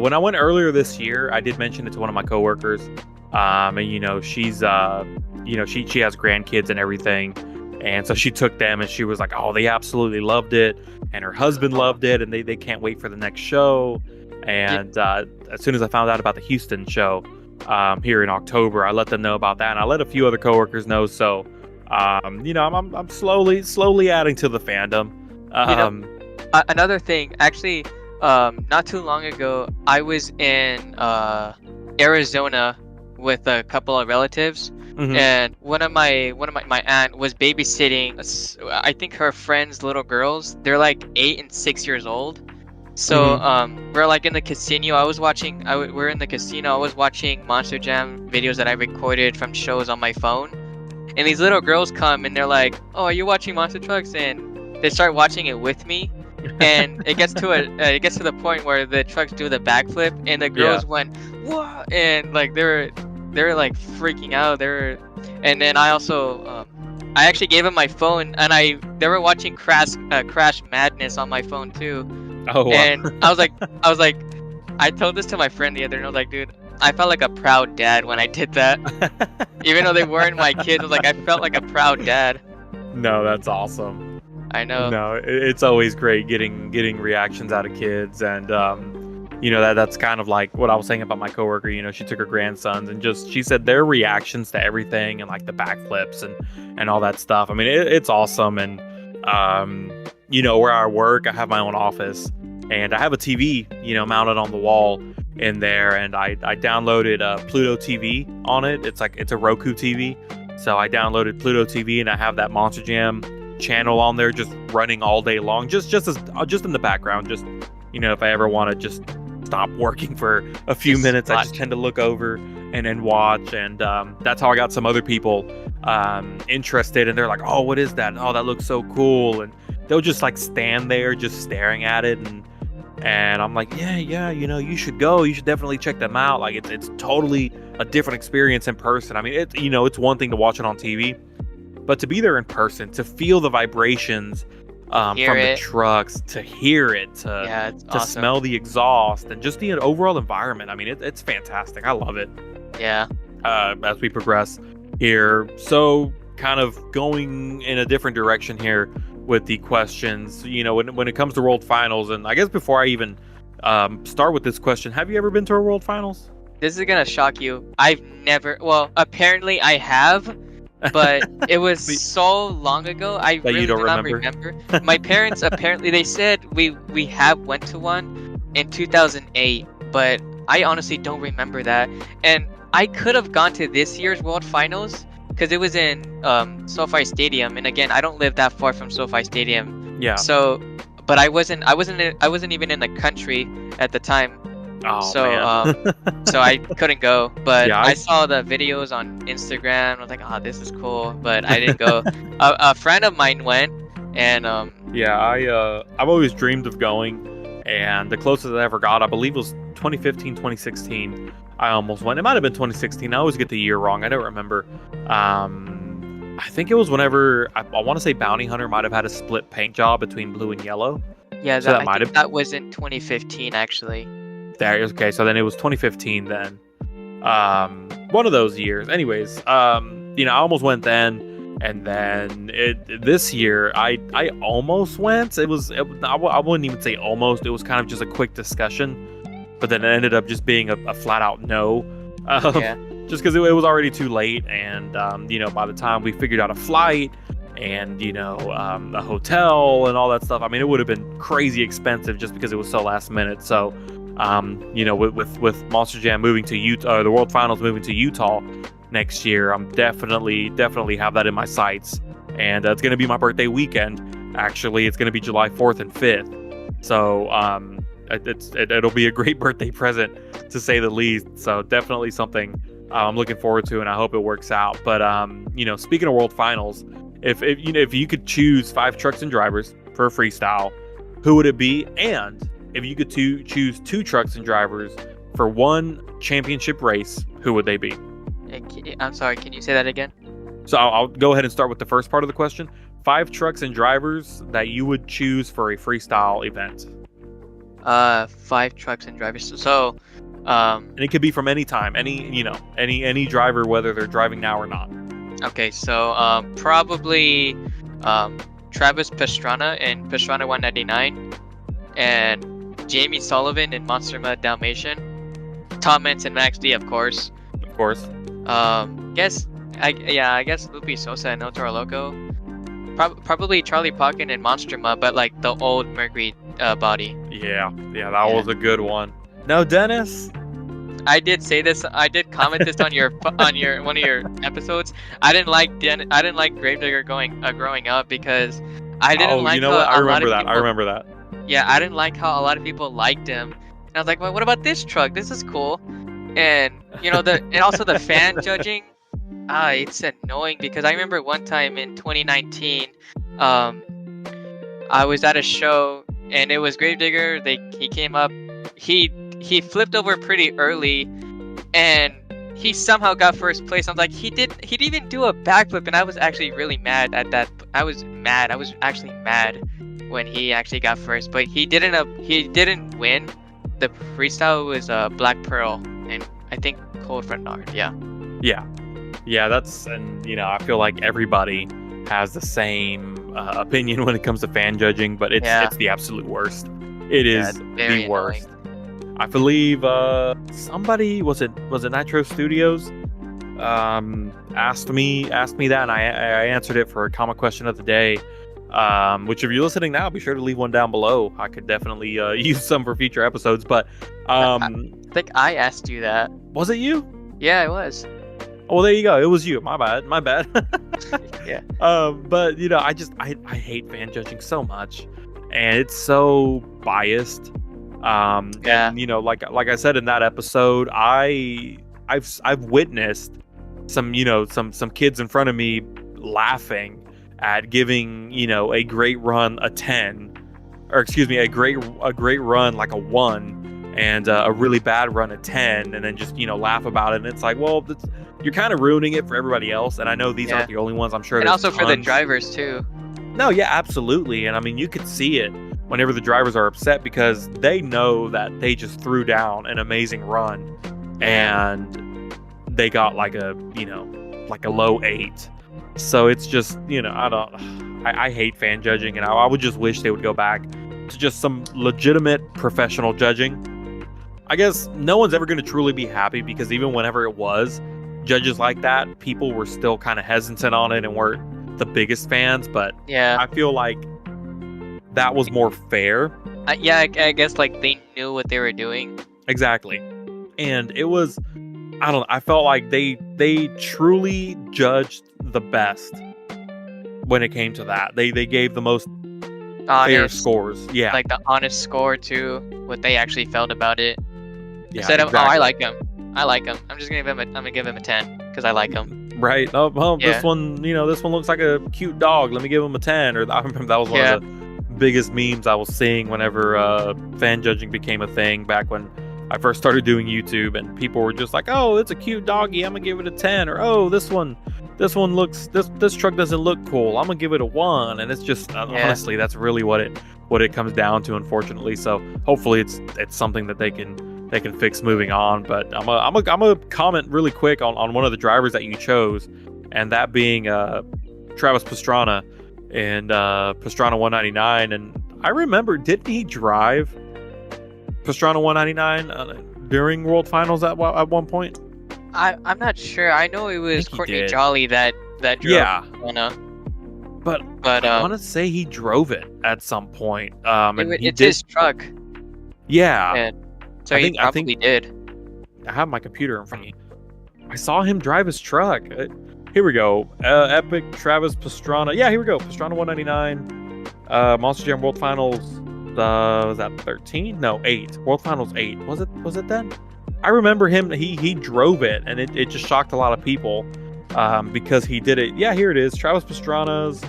when I went earlier this year, I did mention it to one of my coworkers. And she's she has grandkids and everything, and so she took them, and she was like, oh, they absolutely loved it, and her husband loved it, and they can't wait for the next show. And as soon as I found out about the Houston show here in October, I let them know about that, and I let a few other coworkers know. So I'm slowly adding to the fandom. Another thing, actually, not too long ago, I was in Arizona with a couple of relatives, and one of my aunt was babysitting. I think her friends' little girls. They're like 8 and 6 years old. So we're like in the casino. We're in the casino. I was watching Monster Jam videos that I recorded from shows on my phone. And these little girls come and they're like, "Oh, are you watching Monster Trucks?" And they start watching it with me. And it gets to the point where the trucks do the backflip, and the girls went, "Whoa!" And like they're like freaking out. And then I also I actually gave them my phone, and they were watching Crash Madness on my phone too. Oh wow. And I was like, I told this to my friend the other day, and I was like, dude, I felt like a proud dad when I did that. Even though they weren't my kids, I was like, I felt like a proud dad. No, that's awesome. I know. No, it's always great getting reactions out of kids, and that's kind of like what I was saying about my coworker. She took her grandsons, and she said their reactions to everything, and like the backflips and all that stuff. I mean, it's awesome. And where I work, I have my own office, and I have a TV, mounted on the wall in there, and I downloaded Pluto TV on it. It's a Roku TV, so I downloaded Pluto TV, and I have that Monster Jam channel on there just running all day long, just in the background. Just if I ever want to just stop working for a few minutes, I just tend to look over and then watch. And that's how I got some other people interested, and they're like, oh, what is that? Oh, that looks so cool. And they'll just like stand there just staring at it, and I'm like, yeah, you should go. You should definitely check them out. Like it's totally a different experience in person. I mean, it's one thing to watch it on TV, but to be there in person, to feel the vibrations from the trucks, to hear it, to awesome. Smell the exhaust, and just the overall environment. I mean, it's fantastic. I love it. Yeah. As we progress here, so kind of going in a different direction here with the questions, when it comes to World Finals, and I guess before I even start with this question, have you ever been to a World Finals? This is gonna shock you. I've never. Well, apparently I have, but it was so long ago. I really do not remember. My parents apparently they said we have went to one in 2008, but I honestly don't remember that. And I could have gone to this year's World Finals because it was in SoFi Stadium, and again, I don't live that far from SoFi Stadium. Yeah. So, but I wasn't even in the country at the time. Oh So man. so I couldn't go, but Yeah, I saw the videos on Instagram. I was like, oh, this is cool, but I didn't go. A friend of mine went, and yeah, I've always dreamed of going, and the closest I ever got, I believe, was 2015, 2016. I almost went. It might have been 2016. I always get the year wrong. I don't remember. I think it was whenever I want to say Bounty Hunter might have had a split paint job between blue and yellow. yeah, So that I might think have that was in 2015 actually. there. Okay, so then it was 2015 then. One of those years. Anyways, I almost went then, and then this year I almost went. I wouldn't even say almost. It was kind of just a quick discussion, but then it ended up just being a flat out no. Yeah. Just because it was already too late, and by the time we figured out a flight and a hotel and all that stuff, I mean, it would have been crazy expensive just because it was so last minute. So with Monster Jam moving to Utah, the World Finals moving to Utah next year, I'm definitely have that in my sights, and it's going to be my birthday weekend. Actually, it's going to be July 4th and 5th, so it'll be a great birthday present to say the least. So definitely something I'm looking forward to, and I hope it works out. But speaking of World Finals, if you could choose 5 trucks and drivers for a freestyle, who would it be? And if you could choose 2 trucks and drivers for one championship race, who would they be? I'm sorry, can you say that again? So I'll go ahead and start with the first part of the question. 5 trucks and drivers that you would choose for a freestyle event. 5 trucks and drivers. So, and it could be from any time, any driver, whether they're driving now or not. Okay, so probably Travis Pastrana in Pastrana 199, and Jamie Sullivan in Monster Mud Dalmatian, Tom Mentz and Max D, of course. Of course. I guess Lupe Sosa and El Toro Loco. Probably Charlie Pocket and Monster Mud, but like the old Mercury body. Yeah, that was a good one. No, Dennis. I did say this. I did comment this on your one of your episodes. I didn't like Gravedigger growing up because I didn't like. You know what? I remember that. Yeah, I didn't like how a lot of people liked him. And I was like, well, what about this truck? This is cool. And and also the fan judging. It's annoying because I remember one time in 2019, I was at a show and it was Gravedigger. He came up. He flipped over pretty early, and he somehow got first place. I was like, he didn't even do a backflip, and I was actually really mad at that. I was actually mad when he actually got first, but he didn't win. The freestyle was Black Pearl, and I think Cold Frenard. Yeah. I feel like everybody has the same opinion when it comes to fan judging, but it's the absolute worst. It is the worst. Annoying. I believe somebody was it Nitro Studios asked me that, and I answered it for a comic question of the day. Which if you're listening now, be sure to leave one down below. I could definitely use some for future episodes. But I think I asked you that. Was it you? Yeah, it was. Oh, there you go. It was you. My bad. Yeah. But I hate fan judging so much, and it's so biased. And like I said in that episode, I've witnessed some kids in front of me laughing at giving a great run a 10, or excuse me, a great run like a 1, and a really bad run a 10, and then just laugh about it. And it's like, well, you're kind of ruining it for everybody else. And I know these aren't the only ones. I'm sure. And also tons. for the drivers too. No, yeah, absolutely. And I mean, you could see it whenever the drivers are upset because they know that they just threw down an amazing run, and they got like a low 8. So it's just, I hate fan judging, and I would just wish they would go back to just some legitimate professional judging. I guess no one's ever going to truly be happy because even whenever it was judges like that, people were still kind of hesitant on it and weren't the biggest fans. But yeah, I feel like that was more fair. I guess like they knew what they were doing. Exactly. And it was, I felt like they truly judged the best when it came to that. They gave the most fair scores. Yeah. Like the honest score to what they actually felt about it. Yeah, Instead of, exactly. I like him. I'm just gonna give him a 10 because I like him. Right. Oh, well, Yeah. this one, this one looks like a cute dog. Let me give him a 10. Or I remember that was one Yeah. of the biggest memes I was seeing whenever fan judging became a thing back when I first started doing YouTube, and people were just like, "Oh, it's a cute doggy. I'm gonna give it a 10." Or, "Oh, this one looks this truck doesn't look cool. I'm gonna give it a 1." And it's just honestly, that's really what it comes down to, unfortunately. So hopefully it's something that they can fix moving on. But I'm a comment really quick on one of the drivers that you chose, and that being Travis Pastrana and Pastrana 199. And I remember, didn't he drive Pastrana 199 during World Finals at one point? I'm not sure. I know it was Courtney Jolly that drove. Yeah. Pastrana. But I want to say he drove it at some point. It's his truck. Yeah. And so he probably did. I have my computer in front of me. I saw him drive his truck. Here we go. Epic Travis Pastrana. Yeah, here we go. Pastrana 199. Monster Jam World Finals. Was that 13? No, 8. World Finals 8. Was it then? I remember him. He drove it, and it just shocked a lot of people because he did it. Yeah, here it is. Travis Pastrana's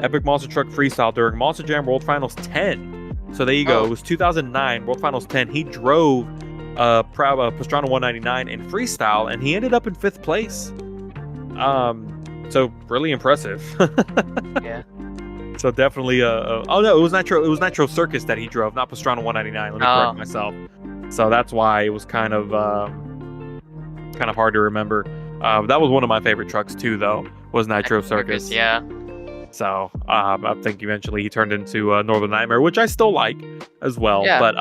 Epic Monster Truck Freestyle during Monster Jam World Finals 10. So there you go. It was 2009 World Finals 10. He drove Pastrana 199 in freestyle, and he ended up in 5th place. So really impressive. Yeah. So definitely oh no, it was Nitro Circus that he drove, not Pastrana 199. Let me correct myself. So that's why it was kind of hard to remember. That was one of my favorite trucks too, though, was Nitro Circus. Yeah. So I think eventually he turned into Northern Nightmare, which I still like as well. Yeah. But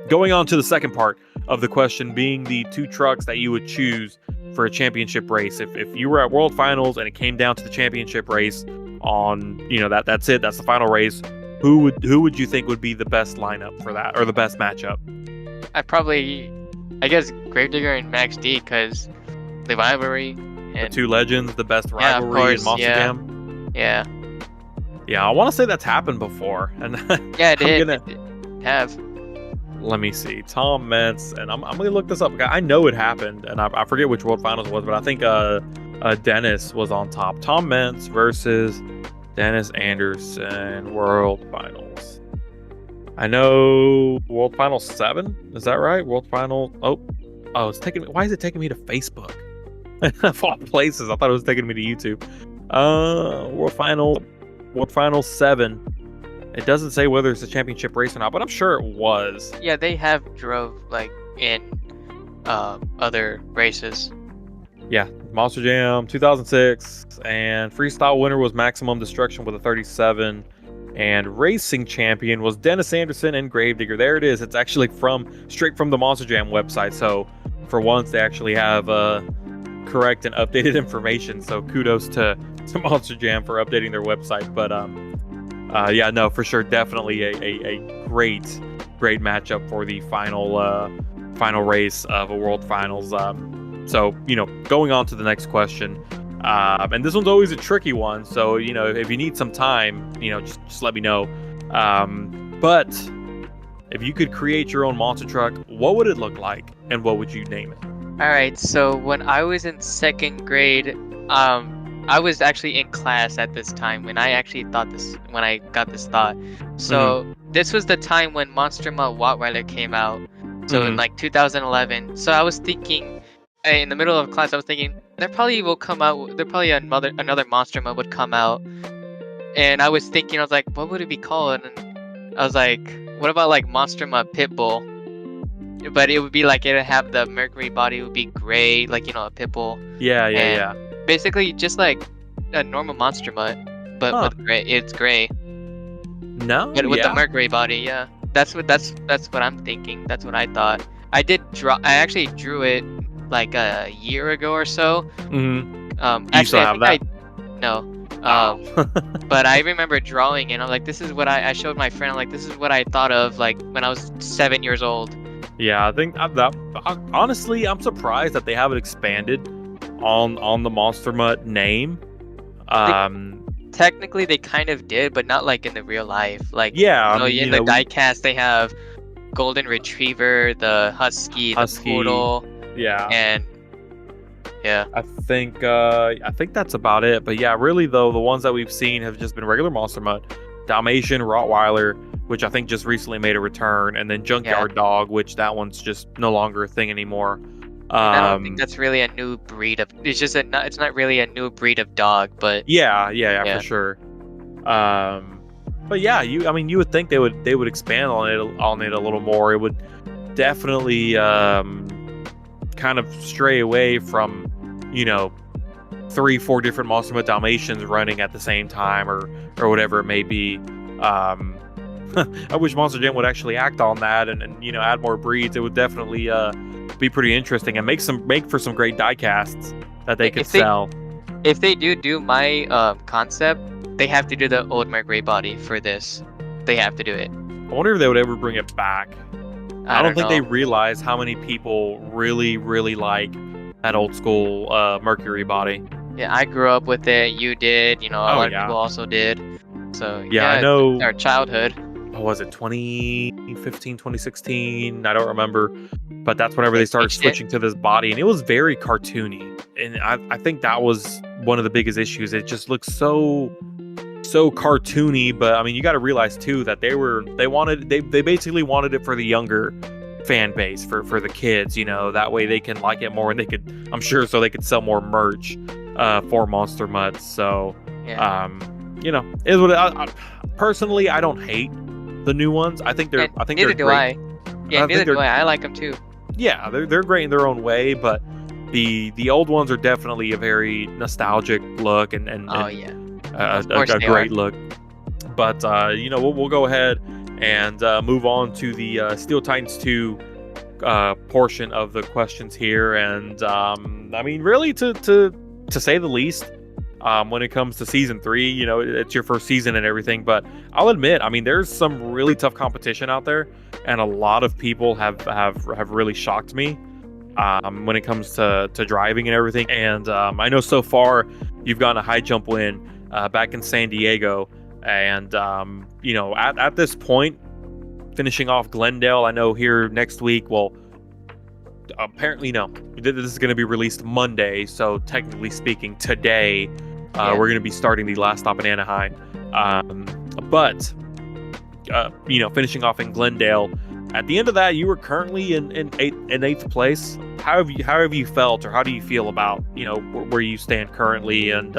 going on to the second part of the question, being the 2 trucks that you would choose for a championship race. If you were at World Finals and it came down to the championship race on, that's it, that's the final race, who would you think would be the best lineup for that, or the best matchup? I guess Gravedigger and Max D, because the rivalry. And the 2 legends, the best rivalry in Monster Jam. Yeah. Yeah, I want to say that's happened before. And yeah, it did. It have. Let me see. Tom Metz, and I'm going to look this up. I know it happened, and I forget which World Finals it was, but I think Dennis was on top. Tom Metz versus Dennis Anderson, World Finals. I know World Final 7. Is that right? World Final. Oh, it's taking me. Why is it taking me to Facebook? Of all places, I thought it was taking me to YouTube. World Final 7. It doesn't say whether it's a championship race or not, but I'm sure it was. Yeah, they have drove in other races. Yeah, Monster Jam 2006, and freestyle winner was Maximum Destruction with a 37, and racing champion was Dennis Anderson and Gravedigger. There it is. It's actually straight from the Monster Jam website. So for once, they actually have correct and updated information. So kudos to Monster Jam for updating their website. But yeah, no, for sure, definitely a great matchup for the final race of a World Finals. So, going on to the next question, and this one's always a tricky one. So, if you need some time, just let me know. But if you could create your own monster truck, what would it look like, and what would you name it? All right. So when I was in 2nd grade, I was actually in class at this time when I got this thought. So this was the time when Monster Mutt Wattweiler came out. So in 2011. So I was thinking, in the middle of class, I was thinking there probably another Monster Mutt would come out. And I was thinking, I was like, what would it be called? And I was like, what about Monster Mutt Pitbull? But it would be it'd have the Mercury body, it would be gray, a Pitbull. Yeah. Basically, just like a normal Monster Mutt, but with gray. It's gray. No, but with the Mercury body, yeah. That's what I'm thinking. That's what I thought. I actually drew it a year ago or so. Mm-hmm. Actually, I think no. But I remember drawing it. I'm like, this is what I showed my friend. I'm like, this is what I thought of when I was 7 years old. Yeah, I think honestly, I'm surprised that they haven't expanded on the Monster Mutt name. Technically, they kind of did, but not in the real life. Yeah, in the diecast, they have golden retriever, the husky, the poodle, yeah. and yeah. I think that's about it. But yeah, really though, the ones that we've seen have just been regular monster mutt, Dalmatian, Rottweiler, which I think just recently made a return, and then Junkyard Dog, which that one's just no longer a thing anymore. I don't think that's really a new breed of. It's just it's not really a new breed of dog, but yeah, for sure. But yeah, you would think they would expand on it a little more. It would definitely kind of stray away from 3-4 different monster mutt Dalmatians running at the same time or whatever it may be. I wish Monster Jam would actually act on that and add more breeds. It would definitely be pretty interesting and make for some great die casts that they could sell. If they do my concept, they have to do the Oldmare Gray body for this. They have to do it. I wonder if they would ever bring it back. I don't think they realize how many people really, really like that old school Mercury body. Yeah, I grew up with it. You did. A lot of people also did. So yeah, I know. Our childhood. What was it, 2015, 2016? I don't remember. But that's whenever they started switching to this body. And it was very cartoony. And I think that was one of the biggest issues. It just looks so cartoony. But I mean, you got to realize too that they basically wanted it for the younger fan base, for the kids. That way they can like it more, and they could, I'm sure, so they could sell more merch for Monster Mutts. So is what personally, I don't hate the new ones. I think they're neither do great. Yeah, neither do I. I like them too. Yeah, they're great in their own way, but the old ones are definitely a very nostalgic look and a great look. But we'll go ahead and move on to the Steel Titans 2 portion of the questions here, and I mean, really to say the least. When it comes to season 3, it's your first season and everything, but I'll admit, I mean, there's some really tough competition out there, and a lot of people have really shocked me when it comes to driving and everything. And I know so far you've gotten a high jump win back in San Diego, and at this point, finishing off Glendale. I know here next week. Well, apparently no. This is going to be released Monday, so technically speaking, today. We're going to be starting the last stop in Anaheim. But finishing off in Glendale, at the end of that, you were currently in eighth place. How have you felt, or how do you feel about where you stand currently, and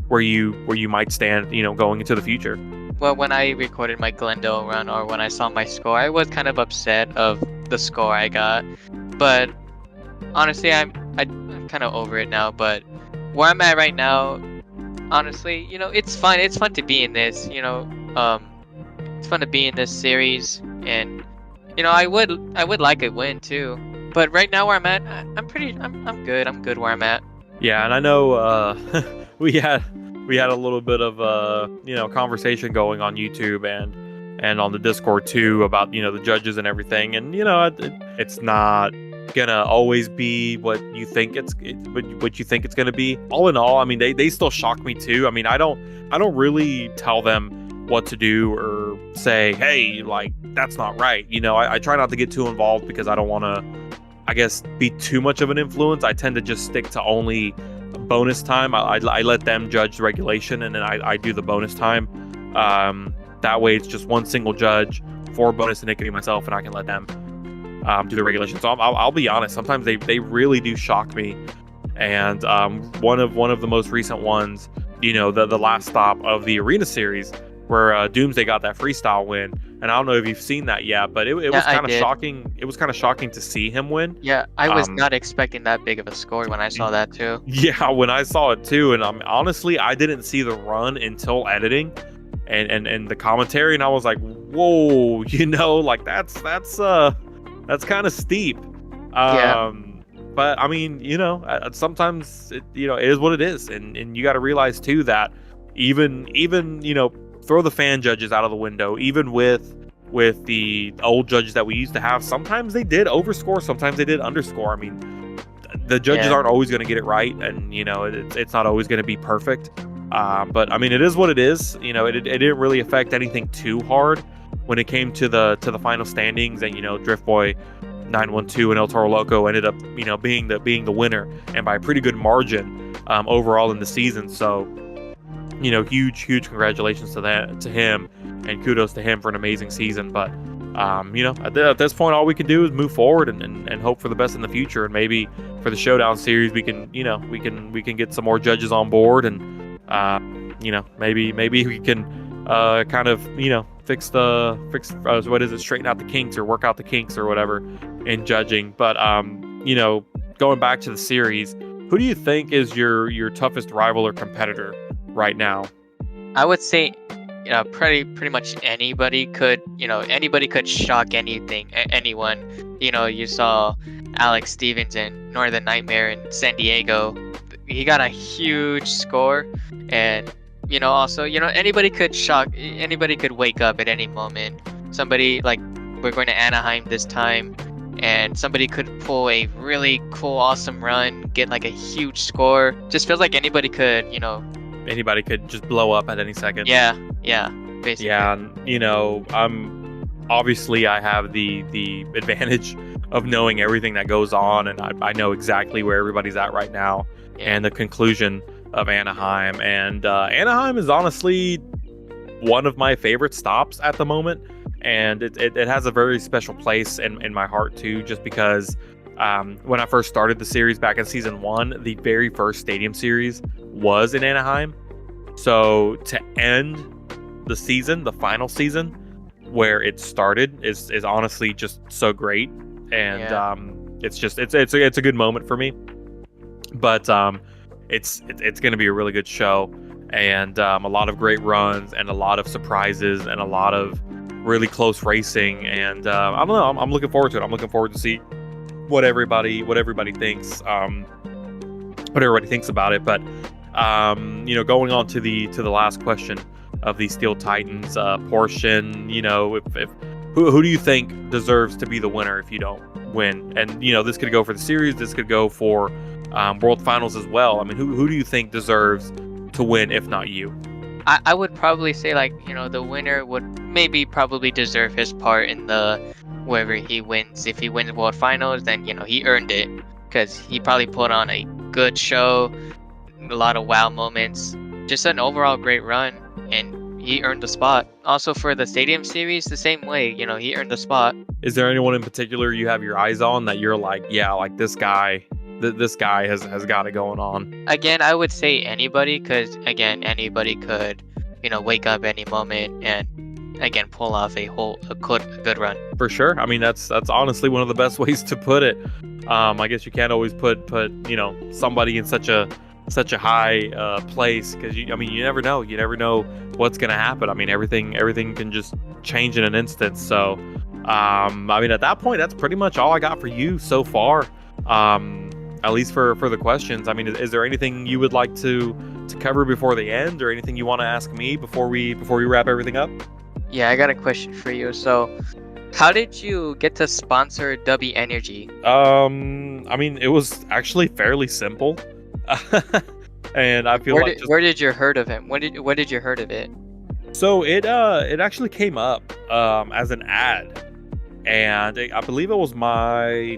where you might stand going into the future? Well, when I recorded my Glendale run, or when I saw my score, I was kind of upset of the score I got. But honestly, I'm kind of over it now. But where I'm at right now, honestly, it's fun. It's fun to be in this. It's fun to be in this series, and I would like a win too. But right now where I'm at, I'm good. I'm good where I'm at. Yeah, and I know we had a little bit of conversation going on YouTube and on the Discord too about the judges and everything, and it's not gonna always be what you think it's gonna be. All in all, I mean, they still shock me too. I mean, I don't really tell them what to do or say, hey, like, that's not right. I try not to get too involved because I don't want to, I guess, be too much of an influence. I tend to just stick to only bonus time. I let them judge the regulation, and then I do the bonus time. That way it's just one single judge for bonus and nicotine myself, and I can let them do the regulation. So I'll be honest, sometimes they really do shock me. And one of the most recent ones, the last stop of the arena series, where Doomsday got that freestyle win, and I don't know if you've seen that yet, but it was kind of shocking. It was kind of shocking to see him win. Yeah, I was not expecting that big of a score when I saw that too. Yeah, when I saw it too, and honestly, I didn't see the run until editing and the commentary, and I was like, whoa, like that's kind of steep. Yeah. But I mean, sometimes it is what it is, and you got to realize too that even throw the fan judges out of the window, even with the old judges that we used to have, sometimes they did overscore, sometimes they did underscore. I mean, the judges aren't always going to get it right, and it's not always going to be perfect. But I mean, it is what it is. It didn't really affect anything too hard. when it came to the final standings, and Drift Boy 912 and El Toro Loco ended up being the winner, and by a pretty good margin overall in the season. So huge congratulations to him, and kudos to him for an amazing season. But at this point, all we can do is move forward and hope for the best in the future. And maybe for the Showdown series, we can get some more judges on board, and maybe we can kind of straighten out the kinks or work out the kinks or whatever in judging. But going back to the series, who do you think is your toughest rival or competitor right now? I would say, pretty much anybody could shock anyone. You saw Alex Stevens in Northern Nightmare in San Diego. He got a huge score, and also anybody could wake up at any moment. Somebody, like, we're going to Anaheim this time, and somebody could pull a really cool, awesome run, get like a huge score. Just feels like anybody could just blow up at any second. Yeah, basically. Yeah, obviously I have the advantage of knowing everything that goes on, and I know exactly where everybody's at right now, and the conclusion of Anaheim. And Anaheim is honestly one of my favorite stops at the moment, and it has a very special place in my heart too, just because when I first started the series back in season 1, the very first stadium series was in Anaheim. So to end the season, the final season where it started, is honestly just so great, and it's a good moment for me. But it's going to be a really good show, and a lot of great runs, and a lot of surprises, and a lot of really close racing. And I don't know, I'm looking forward to it. I'm looking forward to see what everybody thinks, about it. But going on to the last question of the Steel Titans portion, who do you think deserves to be the winner if you don't win? And this could go for the series, this could go for World Finals as well. I mean, who do you think deserves to win if not you? I would probably say, like, the winner would probably deserve his part in wherever he wins. If he wins World Finals, then he earned it, because he probably put on a good show, a lot of wow moments, just an overall great run, and he earned the spot. Also for the Stadium Series, the same way, he earned the spot. Is there anyone in particular you have your eyes on that you're like, yeah, like this guy has got it going on? Again, I would say anybody, because again, anybody could wake up any moment and again pull off a good run. For sure. I mean, that's honestly one of the best ways to put it. I guess you can't always put somebody in such a high place, because you never know what's gonna happen. I mean, everything can just change in an instant. So at that point, that's pretty much all I got for you so far, at least for the questions. I mean, is there anything you would like to cover before the end, or anything you want to ask me before we wrap everything up? Yeah, I got a question for you. So how did you get to sponsor W Energy? It was actually fairly simple. And I feel where did you heard of him? When did you heard of it? So it actually came up as an ad, and I believe it was my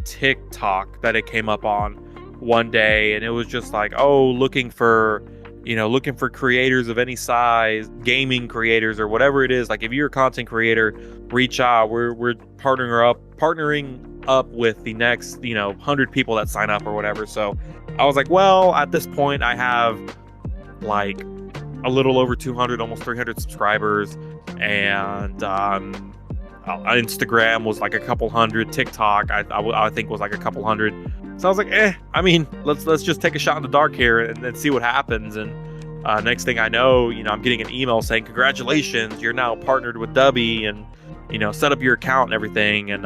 TikTok that it came up on one day, and it was just like, looking for creators of any size, gaming creators or whatever it is. Like, if you're a content creator, reach out. We're partnering up with the next 100 people that sign up or whatever. So I was like, well, at this point I have like a little over 200, almost 300 subscribers, and Instagram was like a couple hundred, TikTok I think was like a couple hundred. So I was like, let's just take a shot in the dark here and see what happens. And next thing I know, I'm getting an email saying, congratulations, you're now partnered with Dubby, and set up your account and everything. And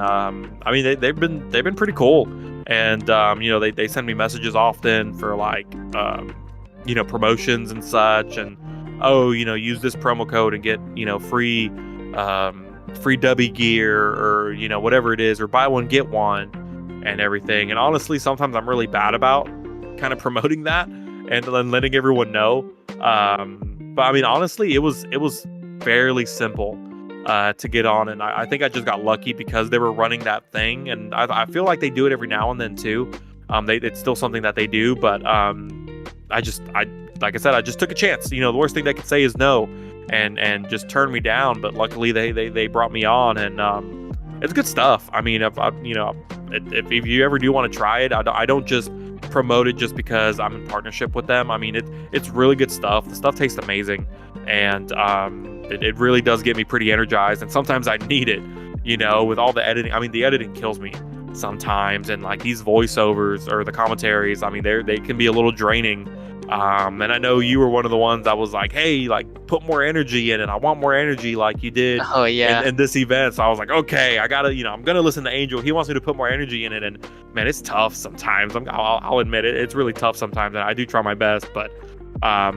they've been pretty cool. And they send me messages often for like promotions and such, and use this promo code and get free Dubby gear, or whatever it is, or buy one get one and everything. And honestly, sometimes I'm really bad about kind of promoting that and then letting everyone know. But honestly, it was fairly simple. to get on, and I think I just got lucky because they were running that thing, and I feel like they do it every now and then too. It's still something that they do, but like I said, I just took a chance. The worst thing they could say is no, and just turn me down. But luckily, they brought me on, and it's good stuff. I mean, if you ever do want to try it, I don't just promote it just because I'm in partnership with them. I mean, it's really good stuff. The stuff tastes amazing, and it really does get me pretty energized. And sometimes I need it, with all the editing. I mean, the editing kills me sometimes, and like these voiceovers or the commentaries, I mean, they can be a little draining. And I know you were one of the ones that was like, hey, like put more energy in it. I want more energy like you did in this event. So I was like, okay, I gotta, I'm gonna listen to Angel. He wants me to put more energy in it, and man, it's tough sometimes. I'll admit it. It's really tough sometimes, and I do try my best, but I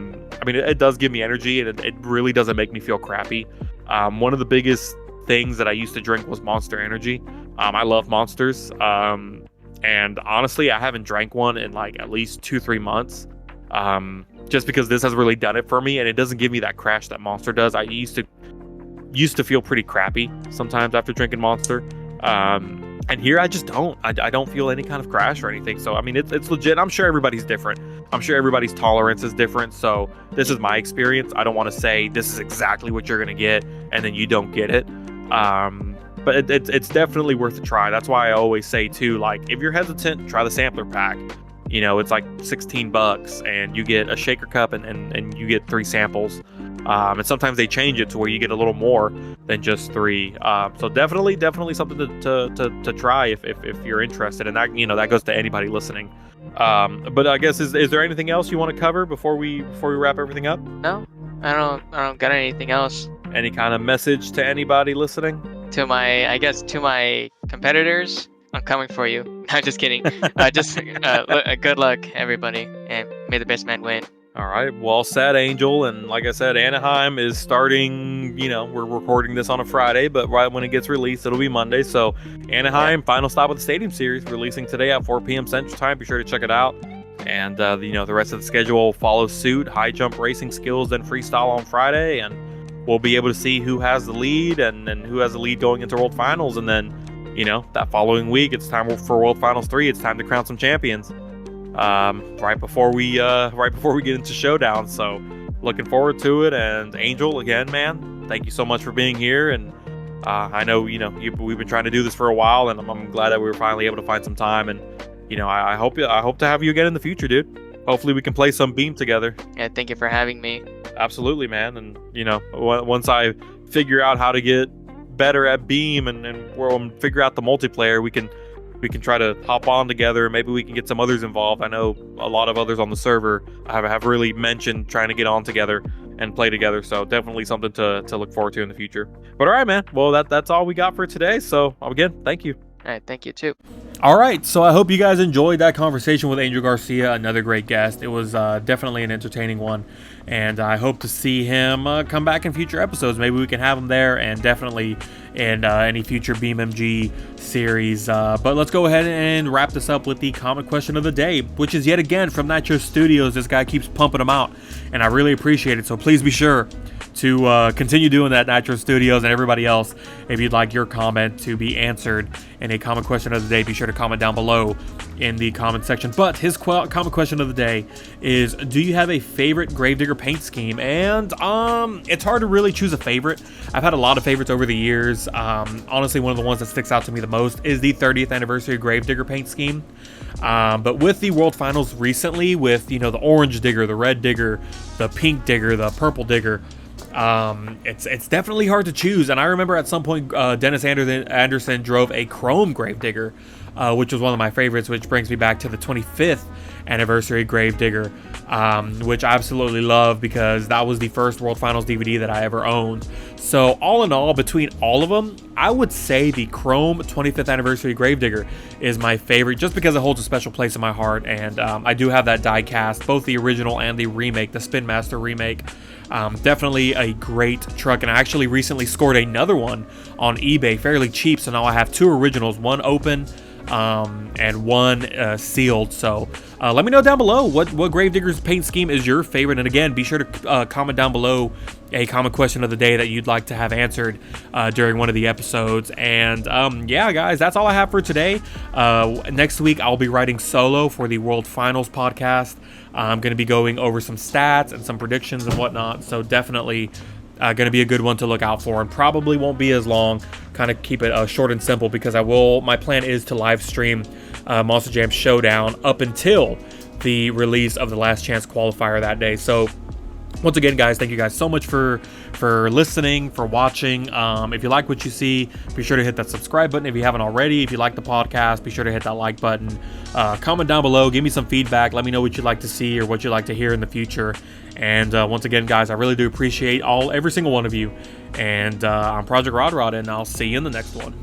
mean, it does give me energy, and it really doesn't make me feel crappy. One of the biggest things that I used to drink was Monster Energy. I love Monsters. And honestly, I haven't drank one in like at least 2-3 months. Just because this has really done it for me, and it doesn't give me that crash that Monster does. I used to feel pretty crappy sometimes after drinking Monster. And here I just don't. I don't feel any kind of crash or anything. So I mean, it's legit. I'm sure everybody's different. I'm sure everybody's tolerance is different. So this is my experience. I don't want to say this is exactly what you're gonna get, and then you don't get it. But it's definitely worth a try. That's why I always say too, like if you're hesitant, try the sampler pack. It's like $16 and you get a shaker cup and you get 3 samples. And sometimes they change it to where you get a little more than just 3. So definitely something to try if you're interested. And that, that goes to anybody listening. But I guess, is there anything else you want to cover before we wrap everything up? No, I don't got anything else. Any kind of message to anybody listening? To my competitors, I'm coming for you. I'm just kidding. Good luck, everybody, and may the best man win. All right, well said, Angel. And like I said, Anaheim is starting, we're recording this on a Friday, but right when it gets released, it'll be Monday. So Anaheim, final stop of the Stadium Series, releasing today at 4 p.m. Central Time. Be sure to check it out. And, the rest of the schedule follows suit. High jump racing skills, then freestyle on Friday. And we'll be able to see who has the lead and who has the lead going into World Finals. And then, that following week, it's time for World Finals 3. It's time to crown some champions. Right before we get into Showdown. So looking forward to it. And Angel, again, man, thank you so much for being here. And I know we've been trying to do this for a while, and I'm glad that we were finally able to find some time. And I hope to have you again in the future, dude. Hopefully we can play some Beam together. Yeah, thank you for having me. Absolutely, man. And once I figure out how to get better at Beam and figure out the multiplayer, we can try to hop on together. Maybe we can get some others involved. I know a lot of others on the server have really mentioned trying to get on together and play together. So definitely something to look forward to in the future. But all right, man. Well, that's all we got for today. So again, thank you. All right, thank you too. All right, so I hope you guys enjoyed that conversation with Angel Garcia, another great guest. It was definitely an entertaining one, and I hope to see him come back in future episodes. Maybe we can have him there, and definitely in any future BeamMG series. But let's go ahead and wrap this up with the comment question of the day, which is yet again from Nitro Studios. This guy keeps pumping them out, and I really appreciate it, so please be sure to continue doing that, Nitro Studios, and everybody else. If you'd like your comment to be answered in a comment question of the day, be sure to comment down below in the comment section. But his comment question of the day is, do you have a favorite Gravedigger paint scheme? And it's hard to really choose a favorite. I've had a lot of favorites over the years. Honestly, one of the ones that sticks out to me the most is the 30th anniversary Gravedigger paint scheme. But with the World Finals recently, with the orange digger, the red digger, the pink digger, the purple digger, it's definitely hard to choose. And I remember at some point Dennis Anderson drove a chrome Gravedigger, which was one of my favorites, which brings me back to the 25th anniversary Gravedigger, which I absolutely love because that was the first World Finals DVD that I ever owned. So all in all, between all of them, I would say the chrome 25th anniversary Gravedigger is my favorite, just because it holds a special place in my heart. And I do have that die cast, both the original and the remake, the Spin Master remake. Definitely a great truck, and I actually recently scored another one on eBay fairly cheap, so now I have 2 originals, one open and one sealed. So let me know down below what Gravedigger's paint scheme is your favorite. And again, be sure to comment down below a common question of the day that you'd like to have answered during one of the episodes. And yeah, guys, that's all I have for today. Next week, I'll be writing solo for the World Finals podcast. I'm going to be going over some stats and some predictions and whatnot. So definitely going to be a good one to look out for, and probably won't be as long. Kind of keep it short and simple, because my plan is to live stream Monster Jam Showdown up until the release of the Last Chance qualifier that day. So once again, guys, thank you guys so much for listening, for watching. If you like what you see, be sure to hit that subscribe button if you haven't already. If you like the podcast, be sure to hit that like button. Comment down below, give me some feedback. Let me know what you'd like to see or what you'd like to hear in the future. And once again, guys, I really do appreciate every single one of you. And I'm Project Rod, and I'll see you in the next one.